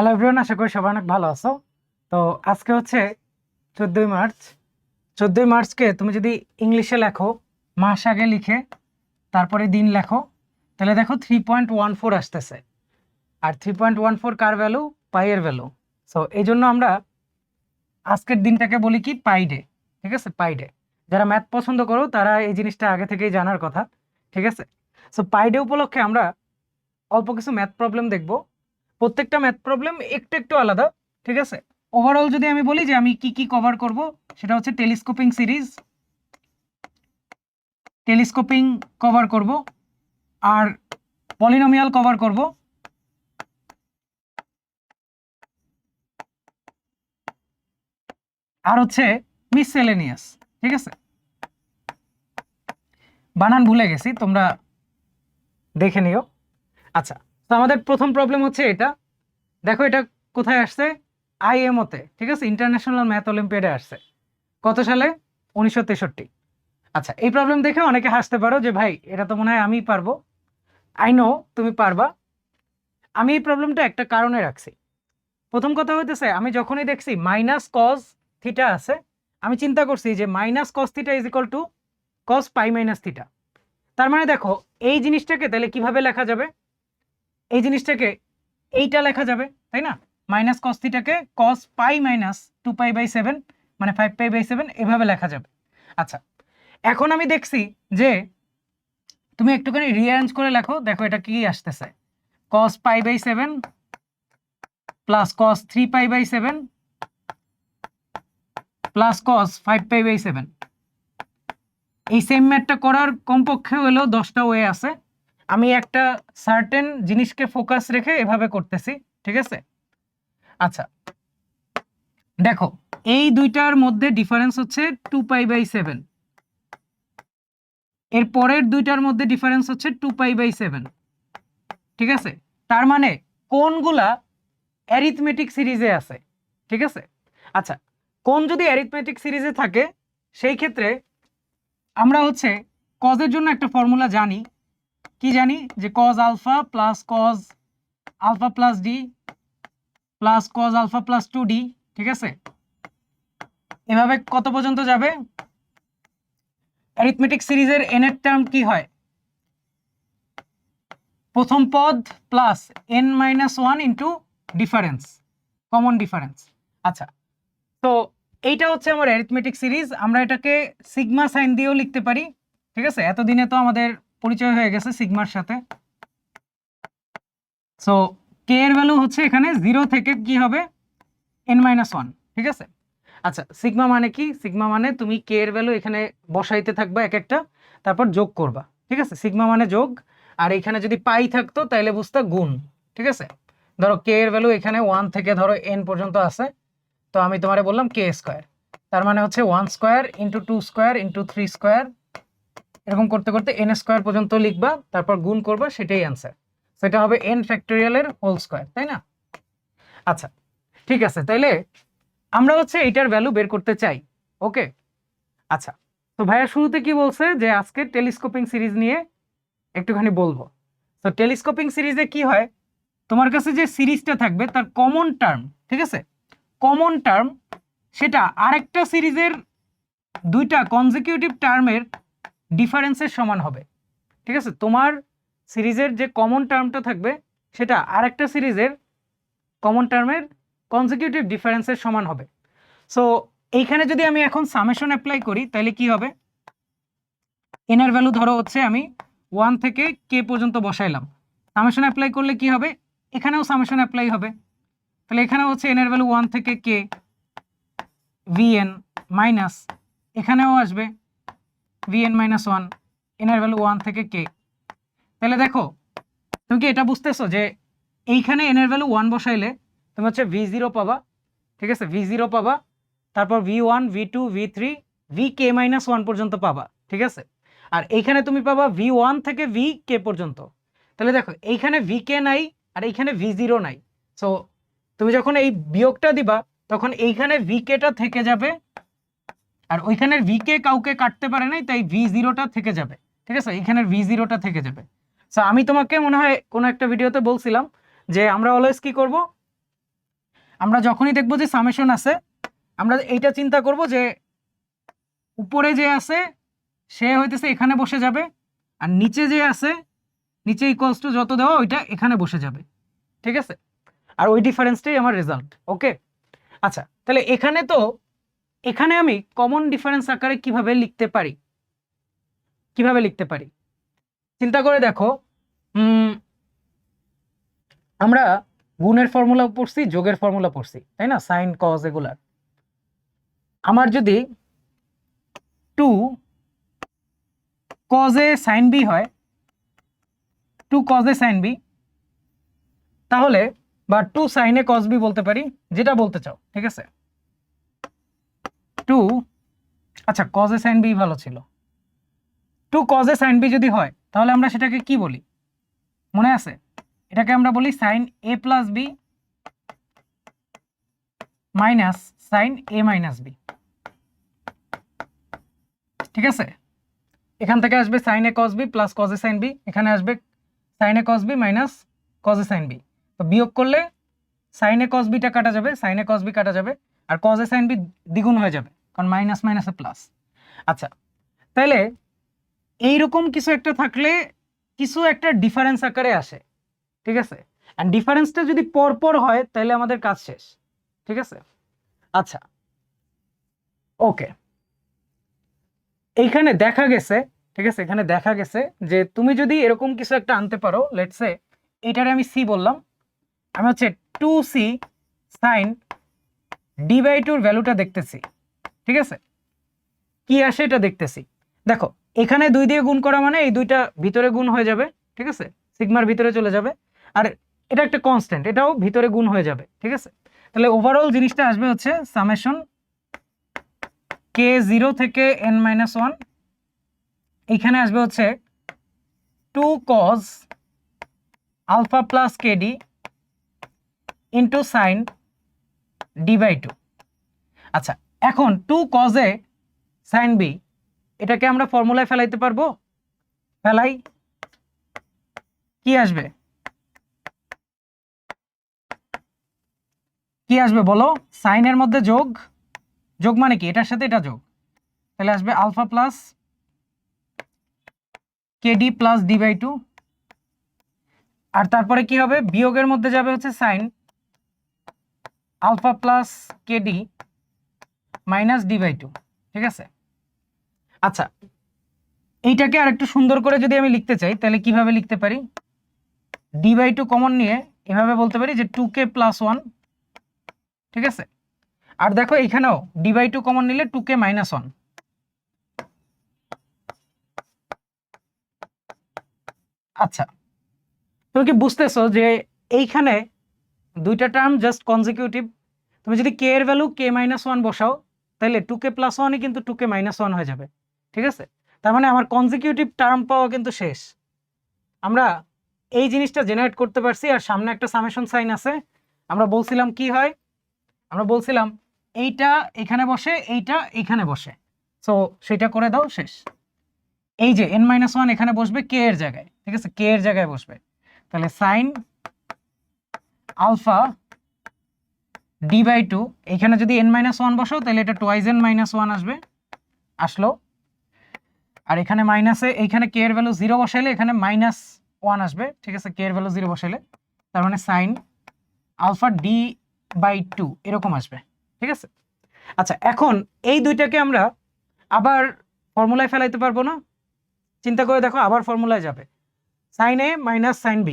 Hello everyone, আশা করি সবাই অনেক ভালো আছো। তো আজকে হচ্ছে 14ই মার্চ। 14ই মার্চকে তুমি যদি ইংলিশে লেখো, মাস আগে লিখে তারপরে দিন লেখো, তাহলে দেখো 3.14 আসতেছে। আর 3.14 কার ভ্যালু? পাইয়ের ভ্যালু। সো এই জন্য আমরা আজকের দিনটাকে বলি কি পাই ডে। ঠিক আছে, পাই ডে। যারা ম্যাথ পছন্দ করো তারা এই জিনিসটা আগে থেকেই জানার কথা। ঠিক আছে, সো পাই ডে উপলক্ষে আমরা অল্প কিছু ম্যাথ প্রবলেম দেখবো। প্রত্যেকটা ম্যাথ প্রবলেম একটু একটু আলাদা। ঠিক আছে, ওভারঅল যদি আমি বলি যে আমি কি কি কভার করব, সেটা হচ্ছে টেলিস্কোপিং সিরিজ, টেলিস্কোপিং কভার করব, আর পলিনোমিয়াল কভার করব, আর হচ্ছে মিসসেলেনিয়াস। ঠিক আছে, বানান ভুলে গেছি, তোমরা দেখে নিও। আচ্ছা, তো আমাদের প্রথম প্রবলেম হচ্ছে এটা। দেখো এটা কোথায় আসছে? আইএমওতে। ঠিক আছে, ইন্টারন্যাশনাল ম্যাথ অলিম্পিয়াডে আসছে। কত সালে? 1963। আচ্ছা, এই প্রবলেম দেখে অনেকে হাসতে পারো যে ভাই এটা তো মনে হয় আমিই পারবো। আই নো তুমি পারবা। আমি এই প্রবলেমটা একটা কারণে রাখছি। প্রথম কথা হইতেছে, আমি যখনই দেখছি মাইনাস কজ থিটা আছে, আমি চিন্তা করছি যে minus cause theta is equal two cause pi minus theta. তার মানে দেখো এই জিনিসটাকে তাহলে কিভাবে লেখা যাবে? এই জিনিসটাকে এইটা লেখা যাবে, তাই না? মাইনাস কজ থিটাকে কজ পাই মাইনাস 2π/7 মানে 5π/7 এভাবে লেখা যাবে। আচ্ছা, এখন আমি দেখছি যে তুমি একটুখানি রিঅ্যারেঞ্জ করে লেখো, দেখো এটা কি আসতেছে। cos π/7 plus cos 3π/7 plus cos 5π/7। এই সেম ম্যাথটা করার কমপক্ষে হলেও 10টা ওয়ে আছে। আমি একটা সার্টেন জিনিসকে ফোকাস রেখে এভাবে করতেছি। ঠিক আছে, আচ্ছা দেখো এই দুইটার মধ্যে ডিফারেন্স হচ্ছে 2π/7, এর পরের দুইটার মধ্যে ডিফারেন্স হচ্ছে 2π/7। ঠিক আছে, তার মানে কোনগুলা অ্যারিথমেটিক সিরিজে আছে। ঠিক আছে, আচ্ছা কোন যদি অ্যারিথমেটিক সিরিজে থাকে সেই ক্ষেত্রে আমরা হচ্ছে কজের জন্য একটা ফর্মুলা জানি। কি জানি? যে cos alpha plus cos alpha plus d plus cos alpha plus 2d। ঠিক আছে, এভাবে কত পর্যন্ত যাবে? অ্যারিথমেটিক সিরিজের এন এর টার্ম কি হয়? প্রথম পদ plus n-1 into difference, common difference. আচ্ছা, তো এইটা হচ্ছে আমার অ্যারিথমেটিক সিরিজ। আমরা এটাকে সিগমা সাইন দিয়েও লিখতে পারি। ঠিক আছে, এতদিনে তো আমাদের পরিচয় হয়ে গেছে সিগমার সাথে। সো কে এর ভ্যালু হচ্ছে এখানে 0 থেকে কি হবে? n-1। ঠিক আছে, আচ্ছা সিগমা মানে কি? সিগমা মানে তুমি কে এর ভ্যালু এখানে বসাইতে থাকবা এক একটা, তারপর যোগ করবা। ঠিক আছে, সিগমা মানে যোগ। আর এখানে যদি পাই থাকতো তাহলে বুঝতা গুণ। ঠিক আছে, ধরো কে এর ভ্যালু এখানে 1 থেকে ধরো n পর্যন্ত আছে, তো আমি তোমারে বললাম কে স্কোয়ার, তার মানে হচ্ছে 1 square into 2 square into 3 square, এরকম করতে করতে n স্কোয়ার পর্যন্ত লিখবা, তারপর গুণ করবা, সেটাই অ্যান্সার। সেটা হবে n ফ্যাক্টোরিয়ালের হোল স্কোয়ার, তাই না? আচ্ছা ঠিক আছে, তাইলে আমরা হচ্ছে এইটার ভ্যালু বের করতে চাই। ওকে, আচ্ছা তো ভাইয়া শুরুতে কি বলছে যে আজকে টেলিস্কোপিং সিরিজ নিয়ে একটুখানি বলবো। তো টেলিস্কোপিং সিরিজে কি হয়, তোমার কাছে যে সিরিজটা থাকবে তার কমন টার্ম, ঠিক আছে, কমন টার্ম সেটা আরেকটা সিরিজের দুইটা কনজিকিউটিভ টার্মের ডিফারেন্সের সমান হবে। ঠিক আছে, তোমার সিরিজের যে কমন টার্মটা থাকবে সেটা আরেকটা সিরিজের কমন টার্মের কনজিকিউটিভ ডিফারেন্সের সমান হবে। সো এইখানে যদি আমি এখন সামেশন অ্যাপ্লাই করি তাহলে কি হবে? এন এর ভ্যালু ধরো হচ্ছে আমি 1 থেকে কে পর্যন্ত বসাইলাম, সামেশন অ্যাপ্লাই করলে কি হবে? এখানেও সামেশন অ্যাপ্লাই হবে। তাহলে এখানেও হচ্ছে এন এর ভ্যালু 1 থেকে কে ভিএন মাইনাস, এখানেও আসবে ভিএন মাইনাস 1, এন এর ভ্যালু 1 থেকে কে। তাহলে দেখো তুমি কি এটা বুঝতেছো যে এইখানে এন এর ভ্যালু 1 বসাইলে তুমি হচ্ছে v0 পাবা। ঠিক আছে, v0 পাবা, তারপর v1 v2 v3 vk-1 পর্যন্ত পাবা। ঠিক আছে, আর এইখানে তুমি পাবা v1 থেকে vk পর্যন্ত। তাহলে দেখো এইখানে vk নাই আর এইখানে v0 নাই। সো তুমি যখন এই বিয়োগটা দিবা তখন এইখানে vk-টা থেকে যাবে, আর ওইখানের vk কাউকে কাটতে পারে নাই, তাই v0টা থেকে যাবে। ঠিক আছে, এইখানের v0টা থেকে যাবে। সো আমি তোমাকে মনে হয় কোনো একটা ভিডিওতে বলছিলাম যে আমরা অলওয়েজ কি করব, আমরা যখনই দেখবো যে সামেশন আছে, আমরা এইটা চিন্তা করব যে উপরে যে আছে সে হইতেছে এখানে বসে যাবে, আর নিচে যে আছে নিচে ইকুয়ালস টু যত দেওয়া ওইটা এখানে বসে যাবে, ঠিক আছে? আর ওই ডিফারেন্সটাই আমার রেজাল্ট। ওকে, আচ্ছা তাহলে এখানে আমি কমন ডিফারেন্স আকারে কিভাবে লিখতে পারি, চিন্তা করে দেখো। আমরা গুণের ফর্মুলা পড়ছি, যোগের ফর্মুলা পড়ছি, তাই না? সাইন কজ এগুলার। আমার যদি 2 cos a sin b হয়, 2 cos a sin b, তাহলে বা 2 sin a cos b বলতে পারি, যেটা বলতে চাও, ঠিক আছে? 2 আচ্ছা cos a sin b ভালো ছিল। 2 cos a sin b যদি হয় তাহলে আমরা সেটাকে কি বলি মনে আছে? এটাকে আমরা বলি sin a plus b minus sin a minus b, ঠিক আছে? এখান থেকে আসবে sin a cos b plus cos a sin b, এখানে আসবে sin a cos b minus cos a sin b। তো বিয়োগ করলে sin a cos b টা কাটা যাবে, sin a cos b কাটা যাবে, আর cos a sin b দ্বিগুণ হয়ে যাবে, কারণ মাইনাস মাইনাসে প্লাস। আচ্ছা তাহলে এইরকম কিছু একটা থাকলে কিছু একটা ডিফারেন্স আকারে আসে, ঠিক আছে? এন্ড ডিফারেন্সটা যদি পরপর হয় তাহলে আমাদের কাজ শেষ, ঠিক আছে? আচ্ছা ওকে, এইখানে দেখা গেছে, ঠিক আছে, এখানে দেখা গেছে যে তুমি যদি এরকম কিছু একটা আনতে পারো, লেটস সে এটারে আমি সি বললাম, আমি হচ্ছে 2c sin d/2 এর ভ্যালুটা দেখতেছি, ঠিক আছে? কি আসে এটা দেখতেছি। দেখো এখানে 2 দিয়ে গুণ করা মানে এই দুইটা ভিতরে গুণ হয়ে যাবে, ঠিক আছে? সিগমার ভিতরে চলে যাবে, আর এটা একটা কনস্ট্যান্ট, এটাও ভিতরে গুণ হয়ে যাবে, ঠিক আছে? তাহলে ওভারঅল জিনিসটা আসবে হচ্ছে সামেশন k0 থেকে n-1, এইখানে আসবে হচ্ছে 2 cos alpha plus kd into sin d/2। আচ্ছা এখন 2 cos a sin b এটাকে আমরা ফর্মুলায় ফেলাইতে পারবো? ফেলাই, কি আসবে বলো? সাইনের মধ্যে যোগ, যোগ মানে কি? এটার সাথে এটা যোগ, তাহলে আসবে alpha plus k d plus d/2, আর তারপরে কি হবে? বিয়োগের মধ্যে যাবে হচ্ছে sine alpha plus k d minus d/2, ঠিক আছে? আচ্ছা এইটাকে আর একটু সুন্দর করে যদি আমি লিখতে চাই তাহলে কিভাবে লিখতে পারি? d/2 কমন নিয়ে এভাবে বলতে পারি যে 2k + 1, ঠিক আছে? আর দেখো এখানেও d/2 কমন নিলে 2k - 1। আচ্ছা তুমি কি বুঝতেছো যে এইখানে দুইটা টার্ম জাস্ট কনজিকিউটিভ? তুমি যদি k এর ভ্যালু k - 1 বসাও তাহলে 2k + 1 কিন্তু 2k - 1 হয়ে যাবে, ঠিক আছে? তার মানে আমার কনজিকিউটিভ টার্ম পাওয়া কিন্তু শেষ। আমরা এই জিনিসটা জেনারেট করতে পারছি, আর সামনে একটা সামেশন সাইন আছে। আমরা বলছিলাম কি হয়? আমরা বলছিলাম এইটা এখানে বসে, এইটা এখানে বসে, সো সেটা করে দাও, শেষ। এই যে n-1 এখানে বসবে k এর জায়গায়, ঠিক আছে? k এর জায়গায় বসবে, তাহলে সাইন আলফা d/2, এখানে যদি n-1 বসাও তাহলে এটা টুয়াইজ n-1 আসবে, আসলো। আর এখানে মাইনাসে, এইখানে k এর ভ্যালু 0 বসাইলে এখানে -1 আসবে, ঠিক আছে? k এর ভ্যালু 0 বসাইলে, তার মানে সাইন আলফা d/2 এরকম আসবে, ঠিক আছে? আচ্ছা এখন এই দুইটাকে আমরা আবার ফর্মুলায় ফেলাইতে পারবো না? চিন্তা করে দেখো, আবার ফর্মুলায় যাবে sine a minus sine b,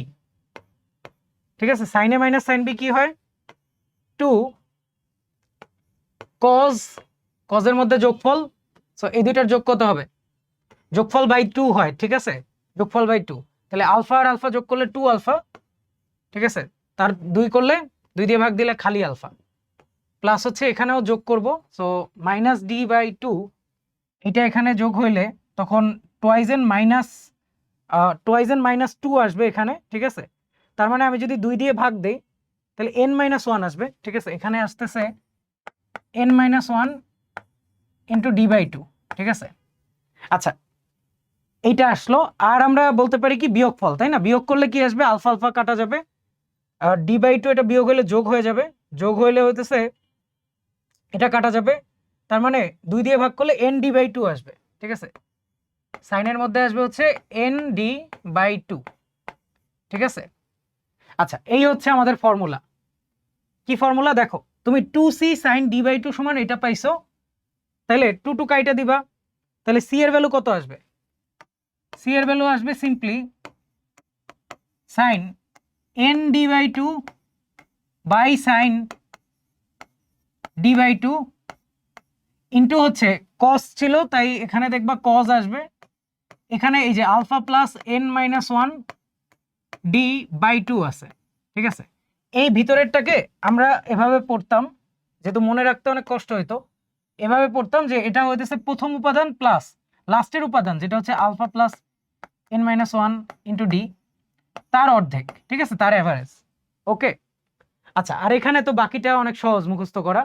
ঠিক আছে? Sine a minus sine b কি হয়? 2 cos এর মধ্যে যোগফল, সো এই দুইটার যোগ কত হবে? যোগফল বাই 2 হয়, ঠিক আছে? যোগফল বাই 2, তাহলে আলফা আর আলফা যোগ করলে 2 আলফা, ঠিক আছে? তার 2 করলে 2 দিয়ে ভাগ দিলে খালি আলফা, প্লাস হচ্ছে এখানেও যোগ করব, সো মাইনাস d/2, এটা এখানে যোগ হইলে তখন টুয়াইজ n -2 আসবে এখানে, ঠিক আছে? তার মানে আমি যদি 2 দিয়ে ভাগ দেই তাহলে n-1 আসবে, ঠিক আছে? এখানে আসতেছে n-1 ইন্টু d/2, ঠিক আছে? আচ্ছা এইটা আসলো, আর আমরা বলতে পারি কি বিয়োগফল, তাই না? বিয়োগ করলে কি আসবে? আলফা আলফা কাটা যাবে, আর d/2 এটা বিয়োগ হলে যোগ হয়ে যাবে, যোগ হইলে হইতেছে এটা কাটা যাবে, তার মানে 2 দিয়ে ভাগ করলে এন ডি বাই টু আসবে, ঠিক আছে। সাইনের মধ্যে আসবে হচ্ছে এন ডি বাই টু, ঠিক আছে। আচ্ছা, এই হচ্ছে আমাদের ফর্মুলা। কি ফর্মুলা দেখো, তুমি 2c sign d by two সমান এটা পাইছো, তাহলে 2 কাইটা দিবা, তাহলে সি এর ভ্যালু কত আসবে? সি এর ভ্যালু আসবে simply sine n d by two by sine d by two into হচ্ছে কস ছিল, তাই এখানে দেখবা কস আসবে, এখানে এই যে alpha plus n minus one d by two আছে, ঠিক আছে। এই ভিতরেরটাকে আমরা এভাবে পড়তাম, যেহেতু মনে রাখতে অনেক কষ্ট হইতো, এভাবে পড়তাম যে এটা হইতেছে প্রথম উপাদান প্লাস লাস্টের উপাদান যেটা হচ্ছে alpha plus n minus one into d, তার অর্ধেক, ঠিক আছে, তার অ্যাভারেজ। ওকে, আচ্ছা, আর এখানে তো বাকিটা অনেক সহজ মুখস্থ করা।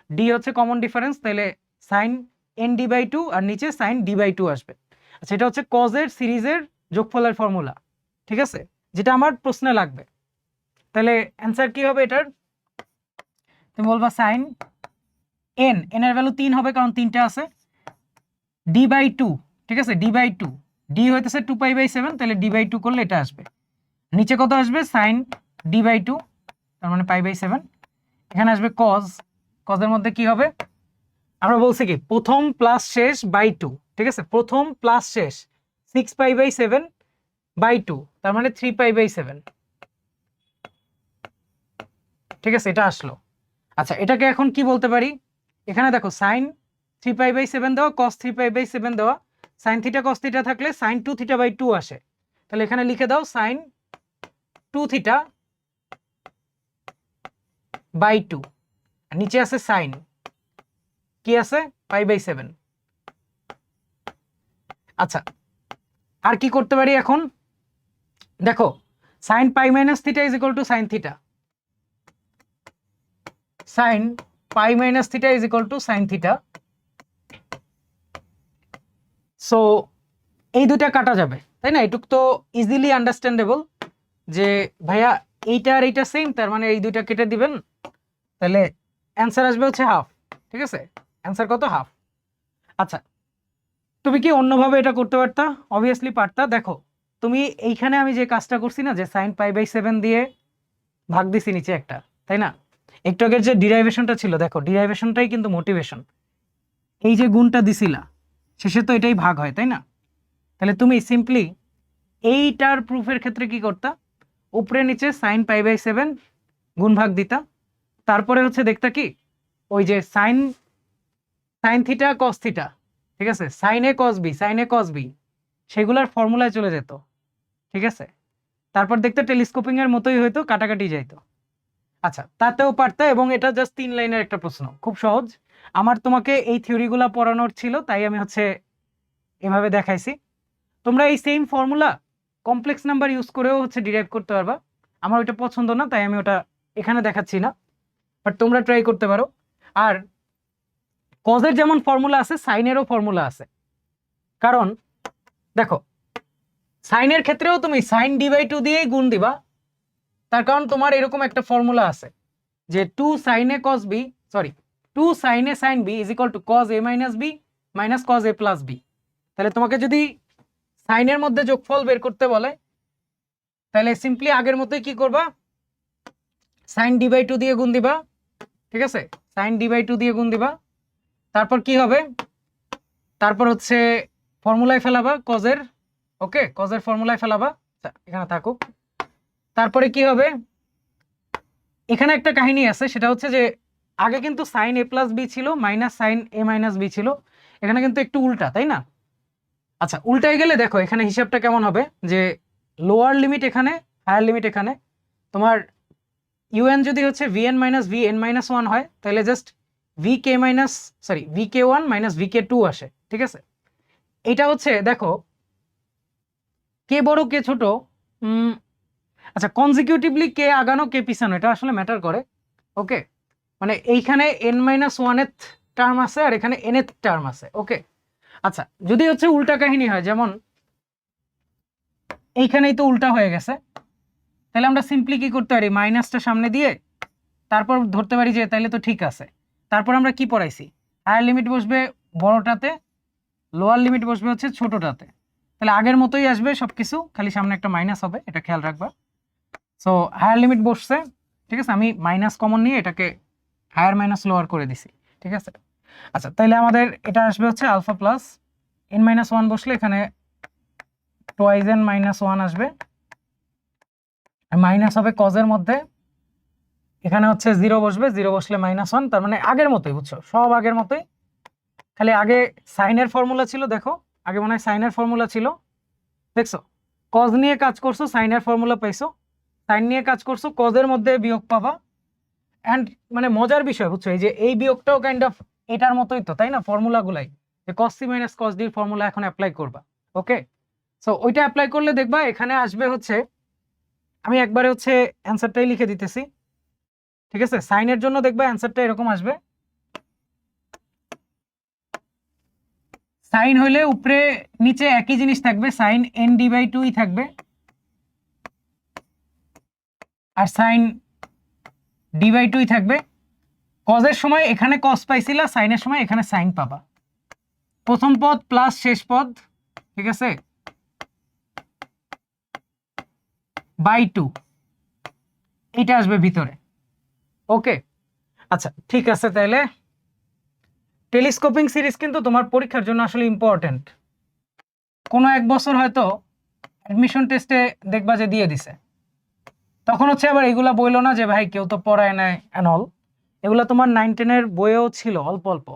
ডি হচ্ছে কমন ডিফারেন্স, তাহলে sine n d by two আর নিচে সাইন ডি বাই টু আসবে। আচ্ছা, এটা হচ্ছে কজের সিরিজের যোগফলের ফর্মুলা, ঠিক আছে, যেটা আমার প্রশ্নে লাগবে। তাহলে অ্যান্সার কি হবে এটার? তুমি বলবা সাইন এন, এন এর ভ্যালু 3 হবে কারণ 3টা আছে, ডি বাই টু, ঠিক আছে, ডি বাই টু, ডি হইতেছে 2π/7, তাহলে ডি বাই টু করলে এটা আসবে। নিচে কত আসবে? সাইন ডি বাই টু, তার মানে π/7। এখানে আসবে কজ, কজের মধ্যে কি হবে? আমরা বলছি কি প্রথম প্লাস শেষ বাই টু, ঠিক আছে, প্রথম প্লাস শেষ 6π/7 বাই টু, তার মানে 3π/7, ঠিক আছে, এটা আসলো। আচ্ছা, এটাকে এখন কি বলতে পারি? এখানে দেখো সাইন 3π/7 দেওয়া, কস 3π/7 দেওয়া, সাইন থিটা কস থিটা থাকলে সাইন 2 থিটা বাই 2 আসে, তাহলে এখানে লিখে দাও সাইন 2 থিটা বাই 2, নিচে আছে সাইন কি আছে π/7। আচ্ছা, আর কি করতে পারি এখন? দেখো sine pi minus theta is equal two sine theta, sine pi minus theta is equal two sine theta. So এই দুটা কাটা যাবে, তাই না? এটুক তো ইজিলি আন্ডারস্ট্যান্ডেবল যে ভাইয়া এইটা আর এইটা সেম, তার মানে এই দুইটা কেটে দিবেন, তাহলে অ্যান্সার আসবে হচ্ছে হাফ, ঠিক আছে। অ্যান্সার কত? হাফ। আচ্ছা, তুমি কি অন্যভাবে এটা করতে পারতা? অবভিয়াসলি পারতা। দেখো তুমি এইখানে আমি যে কাজটা করছি না, যে সাইন π/7 দিয়ে ভাগ দিছি নিচে একটা, তাই না? একটু আগের যে ডিরাইভেশনটা ছিল, দেখো ডিরাইভেশনটাই কিন্তু মোটিভেশন। এই যে গুণটা দিছিলা শেষে তো এটাই ভাগ হয়, তাই না? তাহলে তুমি সিম্পলি এইটার প্রুফের ক্ষেত্রে কি করতা? উপরে নিচে সাইন π/7 গুণ ভাগ দিতা, তারপরে হচ্ছে দেখতা কি ওই যে sine sine theta cos theta, ঠিক আছে, sine a cos b, sine a cos b, সেগুলোর ফর্মুলায় চলে যেত, ঠিক আছে। তারপর দেখতে টেলিস্কোপিং এর মতোই হয়তো কাটাকাটি যাইতো। আচ্ছা, তাতেও পারতা, এবং এটা জাস্ট 3 লাইনের একটা প্রশ্ন, খুব সহজ। আমার তোমাকে এই থিওরিগুলো পড়ানোর ছিল, তাই আমি হচ্ছে এভাবে দেখাইছি। তোমরা এই same formula complex number use করেও হচ্ছে ডিরাইভ করতে পারবা। আমার ওইটা পছন্দ না, তাই আমি ওটা এখানে দেখাচ্ছি না, বাট তোমরা ট্রাই করতে পারো। আর কজের যেমন ফর্মুলা আছে, সাইনেরও ফর্মুলা আছে। কারণ দেখো সাইনের ক্ষেত্রেও তুমি সাইন ডি বাই টু দিয়েই গুণ দিবা, তার কারণ তোমার এরকম একটা ফর্মুলা আছে যে 2 sin a cos b, sorry 2 sin a sin b is equal two cos a minus b minus cos a plus b। তাহলে তোমাকে যদি সাইনের মধ্যে যোগফল বের করতে বলে, তাহলে সিম্পলি আগের মতোই কি করবা? সাইন ডি বাই টু দিয়ে গুণ দিবা, ঠিক আছে, সাইন ডি বাই টু দিয়ে গুণ দিবা, তারপর কি হবে? তারপর হচ্ছে ফর্মুলায় ফেলাবা কজের, ওকে, কজের ফর্মুলায় ফেলাবা, এখানে থাকুক। তারপরে কি হবে? এখানে একটা কাহিনী আছে, সেটা হচ্ছে যে আগে কিন্তু সাইন এ প্লাস বি ছিল, মাইনাস সাইন এ মাইনাস বি ছিল, এখানে কিন্তু একটু উল্টা, তাই না? আচ্ছা, উল্টায় গেলে দেখো এখানে হিসাবটা কেমন হবে, যে লোয়ার লিমিট এখানে, হায়ার লিমিট এখানে। তোমার ইউএন যদি হচ্ছে v n minus v n minus one হয়, তাহলে just v k minus, sorry v k one minus v k two আসে, ঠিক আছে। এটা হচ্ছে দেখো কে বড় কে ছোট, আচ্ছা কনজিকিউটিভলি কে আগানো কে পিছানো, এটা আসলে ম্যাটার করে, ওকে। মানে এইখানে এন মাইনাস ওয়ানেথ টার্ম আছে আর এখানে এনএথ টার্ম আছে, ওকে। আচ্ছা, যদি হচ্ছে উল্টা কাহিনী হয়, যেমন এইখানেই তো উল্টা হয়ে গেছে, তাহলে আমরা সিম্পলি কি করতে পারি? মাইনাসটা সামনে দিয়ে তারপর ধরতে পারি যে তাইলে তো ঠিক আছে। তারপর আমরা কি পড়াইছি, হায়ার লিমিট বসবে বড়টাতে, লোয়ার লিমিট বসবে হচ্ছে ছোটটাতে। তাহলে আগের মতোই আসবে সবকিছু, খালি সামনে একটা মাইনাস হবে, এটা খেয়াল রাখবা। সো হায়ার লিমিট বসছে, ঠিক আছে, আমি মাইনাস কমন নিয়ে এটাকে হায়ার মাইনাস লোয়ার করে দিছি, ঠিক আছে। আচ্ছা তাহলে আমাদের এটা আসবে হচ্ছে alpha plus n minus one, বসলে এখানে টোয়াইজ এন মাইনাস ওয়ান আসবে, মাইনাস হবে কজের মধ্যে, এখানে হচ্ছে জিরো বসবে, জিরো বসলে মাইনাস ওয়ান, তার মানে আগের মতোই, বুঝছো, সব আগের মতোই। খালি আগে সাইনের ফর্মুলা ছিল, দেখো আগে মনে হয় সাইনের ফর্মুলা ছিল, দেখছো, কজ নিয়ে কাজ করছো সাইনের ফর্মুলা পাইছো, সাইন নিয়ে কাজ করছো কজের মধ্যে বিয়োগ পাবা। অ্যান্ড মানে মজার বিষয়, বুঝছো, এই যে এই বিয়োগটাও কাইন্ড অফ এটার মতোই তো, তাই না, ফর্মুলাগুলাই, যে কস সি মাইনাস কস ডির ফর্মুলা এখন অ্যাপ্লাই করবা। ওকে, সো ওইটা অ্যাপ্লাই করলে দেখবা এখানে আসবে হচ্ছে, আমি একবারে হচ্ছে অ্যান্সারটাই লিখে দিতেছি, ঠিক আছে। সাইনের জন্য দেখবা অ্যান্সারটা এরকম আসবে, সাইন হইলে উপরে নিচে একই জিনিস থাকবে, সাইন এন ডি বাই টুই থাকবে, আর সাইন ডি বাই টুই থাকবে। কজের সময় এখানে কস পাইছিলা, সাইনের সময় এখানে সাইন পাবা, প্রথম পদ প্লাস শেষ পদ, ঠিক আছে, বাই টু, এটা আসবে ভিতরে। ওকে, আচ্ছা ঠিক আছে। তাহলে টেলিস্কোপিং সিরিজ কিন্তু তোমার পরীক্ষার জন্য আসলে ইম্পর্টেন্ট। কোনো এক বছর হয়তো অ্যাডমিশন টেস্টে দেখবা যে দিয়ে দিছে, তখন হচ্ছে আবার এগুলা বইলো না যে ভাই কেউ তো পড়ায় নাই অ্যান্ড অল, এগুলা তোমার 9-10-এর বইয়েও ছিল অল্প অল্প,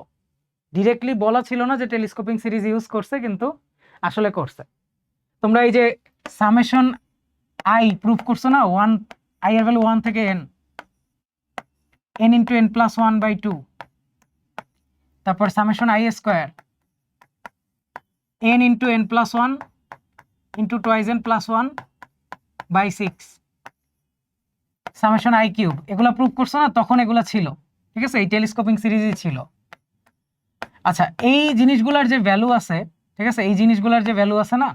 ডিরেক্টলি বলা ছিল না যে টেলিস্কোপিং সিরিজ ইউজ করছে, কিন্তু আসলে করছে। তোমরা এই যে সামেশন আই প্রুফ করছো না, ওয়ান আই এর ভ্যালু 1 থেকে N, N into N plus 1/2, তারপর summation I square N into N plus 1 into twice N plus 1/6, summation I cube, এগুলো প্রুফ করছো না, তখন এগুলো ছিল, ঠিক আছে, এই টেলিস্কোপিং সিরিজই ছিল। আচ্ছা এই জিনিসগুলোর যে ভ্যালু আছে, ঠিক আছে, এই জিনিসগুলোর যে ভ্যালু আছে না,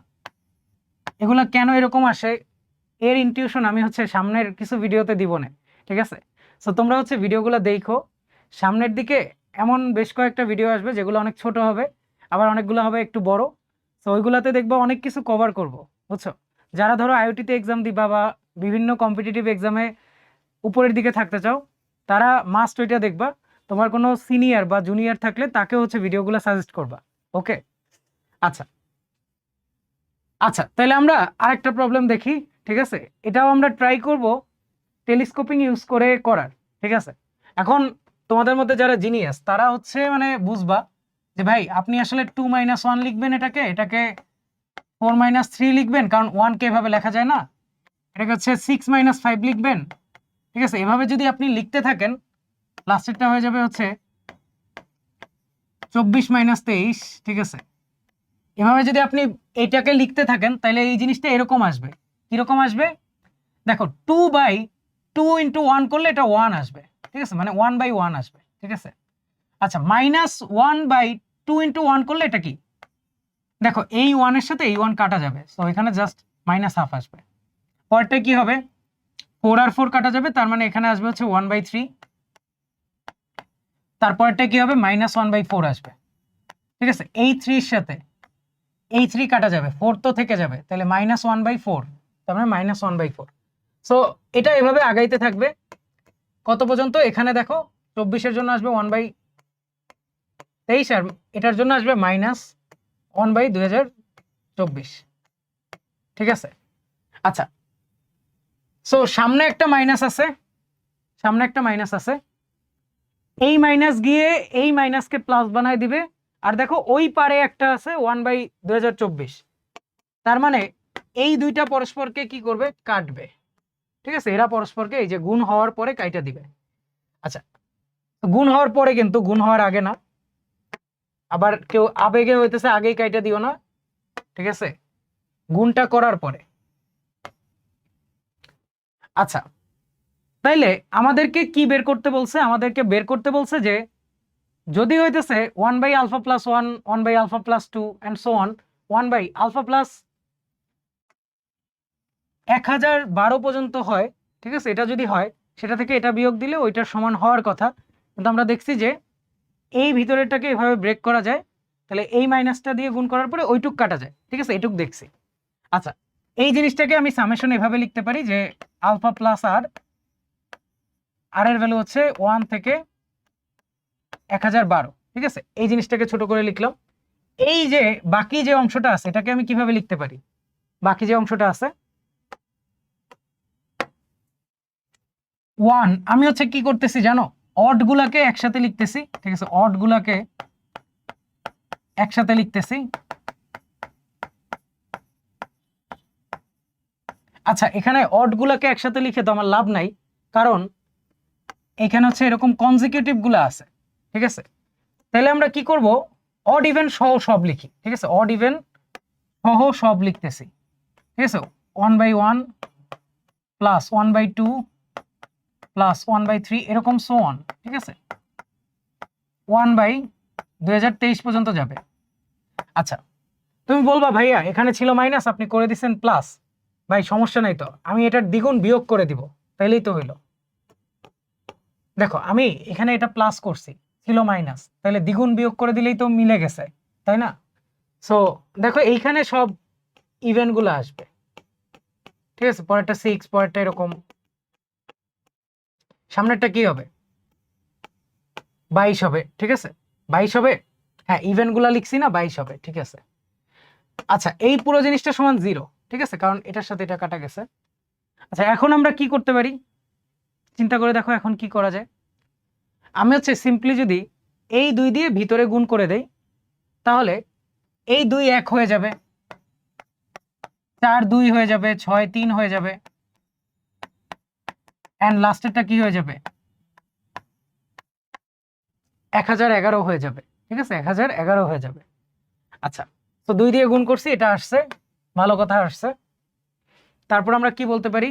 এগুলা কেন এরকম আসে এর ইনটিউশন আমি হচ্ছে সামনের কিছু ভিডিওতে দিব না, ঠিক আছে। সো তোমরা হচ্ছে ভিডিওগুলো দেখো, সামনের দিকে এমন বেশ কয়েকটা ভিডিও আসবে যেগুলো অনেক ছোট হবে, আবার অনেকগুলো হবে একটু বড়। সো ওইগুলাতে দেখবা অনেক কিছু কভার করব, বুঝছো। যারা ধরো আইওটিতে এক্সাম দিবা বা বিভিন্ন কম্পিটিটিভ এক্সামে উপরের দিকে থাকতে চাও, তারা মাস্ট ওইটা দেখবা। তোমার কোনো সিনিয়র বা জুনিয়র থাকলে তাকে হচ্ছে ভিডিওগুলো সাজেস্ট করবা। ওকে, আচ্ছা আচ্ছা তাহলে আমরা আরেকটা প্রবলেম দেখি, ঠিক আছে, এটাও আমরা ট্রাই করব টেলিস্কোপিং ইউজ করে করার, ঠিক আছে। এখন তোমাদের মধ্যে যারা জিনিয়াস তারা হচ্ছে মানে বুঝবা যে ভাই আপনি আসলে 2-1 লিখবেন, এটাকে এটাকে 4-3 লিখবেন, কারণ 1 কে এভাবে লেখা যায় না, এটাকে হচ্ছে 6-5 লিখবেন, ঠিক আছে। এভাবে যদি আপনি লিখতে থাকেন, লাস্টেরটা হয়ে যাবে হচ্ছে 24-23, ঠিক আছে। এভাবে যদি আপনি এটাকে লিখতে থাকেন তাহলে এই জিনিসটা এরকম আসবে, কিরকম আসবে দেখো, 2/2 ইন্টু 1 করলে এটা 1 আসবে, ঠিক আছে, মানে 1/1 আসবে, ঠিক আছে। আচ্ছা -1/2 ইন্টু 1 করলে এটা কি, দেখো এই 1 এর সাথে এই 1 কাটা যাবে, তো এখানে জাস্ট -1/2 আসবে। পরটা কি হবে, 4 আর 4 কাটা যাবে, তার মানে এখানে আসবে হচ্ছে 1/3, তারপরটা কি হবে -1/4 আসবে, ঠিক আছে। এই 3 এর সাথে এই 3 কাটা যাবে, 4 তো থেকে যাবে, তাহলে -1/4, তার মানে -1/4। সো এটা এভাবে আগাইতে থাকবে কত পর্যন্ত, এখানে দেখো 24-এর জন্য আসবে 1/23, আর এটার জন্য আসবে -1/2024, ঠিক আছে। আচ্ছা সো সামনে একটা মাইনাস আছে, সামনে একটা মাইনাস আছে, এই মাইনাস গিয়ে এই মাইনাসকে প্লাস বানায় দিবে, আর দেখো ওই পারে একটা আছে 1/2024, তার মানে এই দুইটা পরস্পরকে কি করবে, কাটবে, ঠিক আছে। এরা পরস্পরকে এই যে গুণ হওয়ার পরে কাইটা দিবে। আচ্ছা গুণ হওয়ার পরে, কিন্তু গুণ হওয়ার আগে না, আবার কেউ আবেগে হইতেছে আগেই কাইটা দিও না, ঠিক আছে, গুণটা করার পরে। আচ্ছা তাইলে আমাদেরকে কি বের করতে বলছে, আমাদেরকে বের করতে বলছে যে যদি হইতেছে 1/α + 1, 1/α + 2 অ্যান্ড সো অন, 1/α + 1012 পর্যন্ত হয়, ঠিক আছে, এটা যদি হয় সেটা থেকে এটা বিয়োগ দিলে ওইটার সমান হওয়ার কথা, কিন্তু আমরা দেখছি যে এই ভিতরেরটাকে এভাবে ব্রেক করা যায়, তাহলে এই মাইনাসটা দিয়ে গুণ করার পরে ওইটুক কাটা যায়, ঠিক আছে, এইটুক দেখছি। আচ্ছা, এই জিনিসটাকে আমি সামেশন এভাবে লিখতে পারি যে আলফা প্লাস আর, আর এর ভ্যালু হচ্ছে 1 থেকে 1012, ঠিক আছে, এই জিনিসটাকে ছোট করে লিখলাম। এই যে বাকি যে অংশটা আছে এটাকে আমি কিভাবে লিখতে পারি, বাকি যে অংশটা আছে 1, আমি হচ্ছে কি করতেছি জানো, অড গুলাকে একসাথে লিখতেছি, ঠিক আছে, অড গুলাকে একসাথে লিখতেছি। আচ্ছা, এখানে অড গুলাকে একসাথে লিখে তো আমার লাভ নাই, কারণ এখানে হচ্ছে এরকম কনজিকিউটিভ গুলো আছে, ঠিক আছে, তাহলে আমরা কি করব, অড ইভেন সহ সব লিখি, ঠিক আছে, অড ইভেন সহ সব লিখতেছি, ঠিক আছে, 1/1 প্লাস 1/2 প্লাস 1/3 এরকম সো অন, ঠিক আছে, 1/2023 পর্যন্ত যাবে। আচ্ছা, তুমি বলবা ভাইয়া এখানে ছিল মাইনাস, আপনি করে দিচ্ছেন প্লাস। ভাই সমস্যা নাই তো, আমি এটার দ্বিগুণ বিয়োগ করে দিব, তাইলেই তো হইলো। দেখো আমি এখানে এটা প্লাস করছি, ছিল মাইনাস, তাহলে দ্বিগুণ বিয়োগ করে দিলেই তো মিলে গেছে, তাই না? সো দেখো এইখানে সব ইভেন্ট গুলো আসবে, ঠিক আছে, পরেরটা 6, পরেরটা এরকম, সামনেরটা কি হবে 22 হবে, ঠিক আছে, 22 হবে, হ্যাঁ ইভেন্ট গুলা লিখছি না, 22 হবে, ঠিক আছে। আচ্ছা, এই পুরো জিনিসটা সমান 0, ঠিক আছে, কারণ এটার সাথে এটা কাটা গেছে। আচ্ছা, এখন আমরা কি করতে পারি, চিন্তা করে দেখো এখন কি করা যায়। আমি হচ্ছে সিম্পলি যদি এই 2 দিয়ে ভিতরে গুণ করে দেই, তাহলে এই 2 1 হয়ে যাবে, 4 2 হয়ে যাবে, 6 3 হয়ে যাবে, এন্ড লাস্টেরটা কি হয়ে যাবে 1011 হয়ে যাবে, ঠিক আছে, 1011 হয়ে যাবে। আচ্ছা, তো 2 দিয়ে গুণ করছি, এটা আসছে, ভালো কথা আসছে। তারপর আমরা কি বলতে পারি,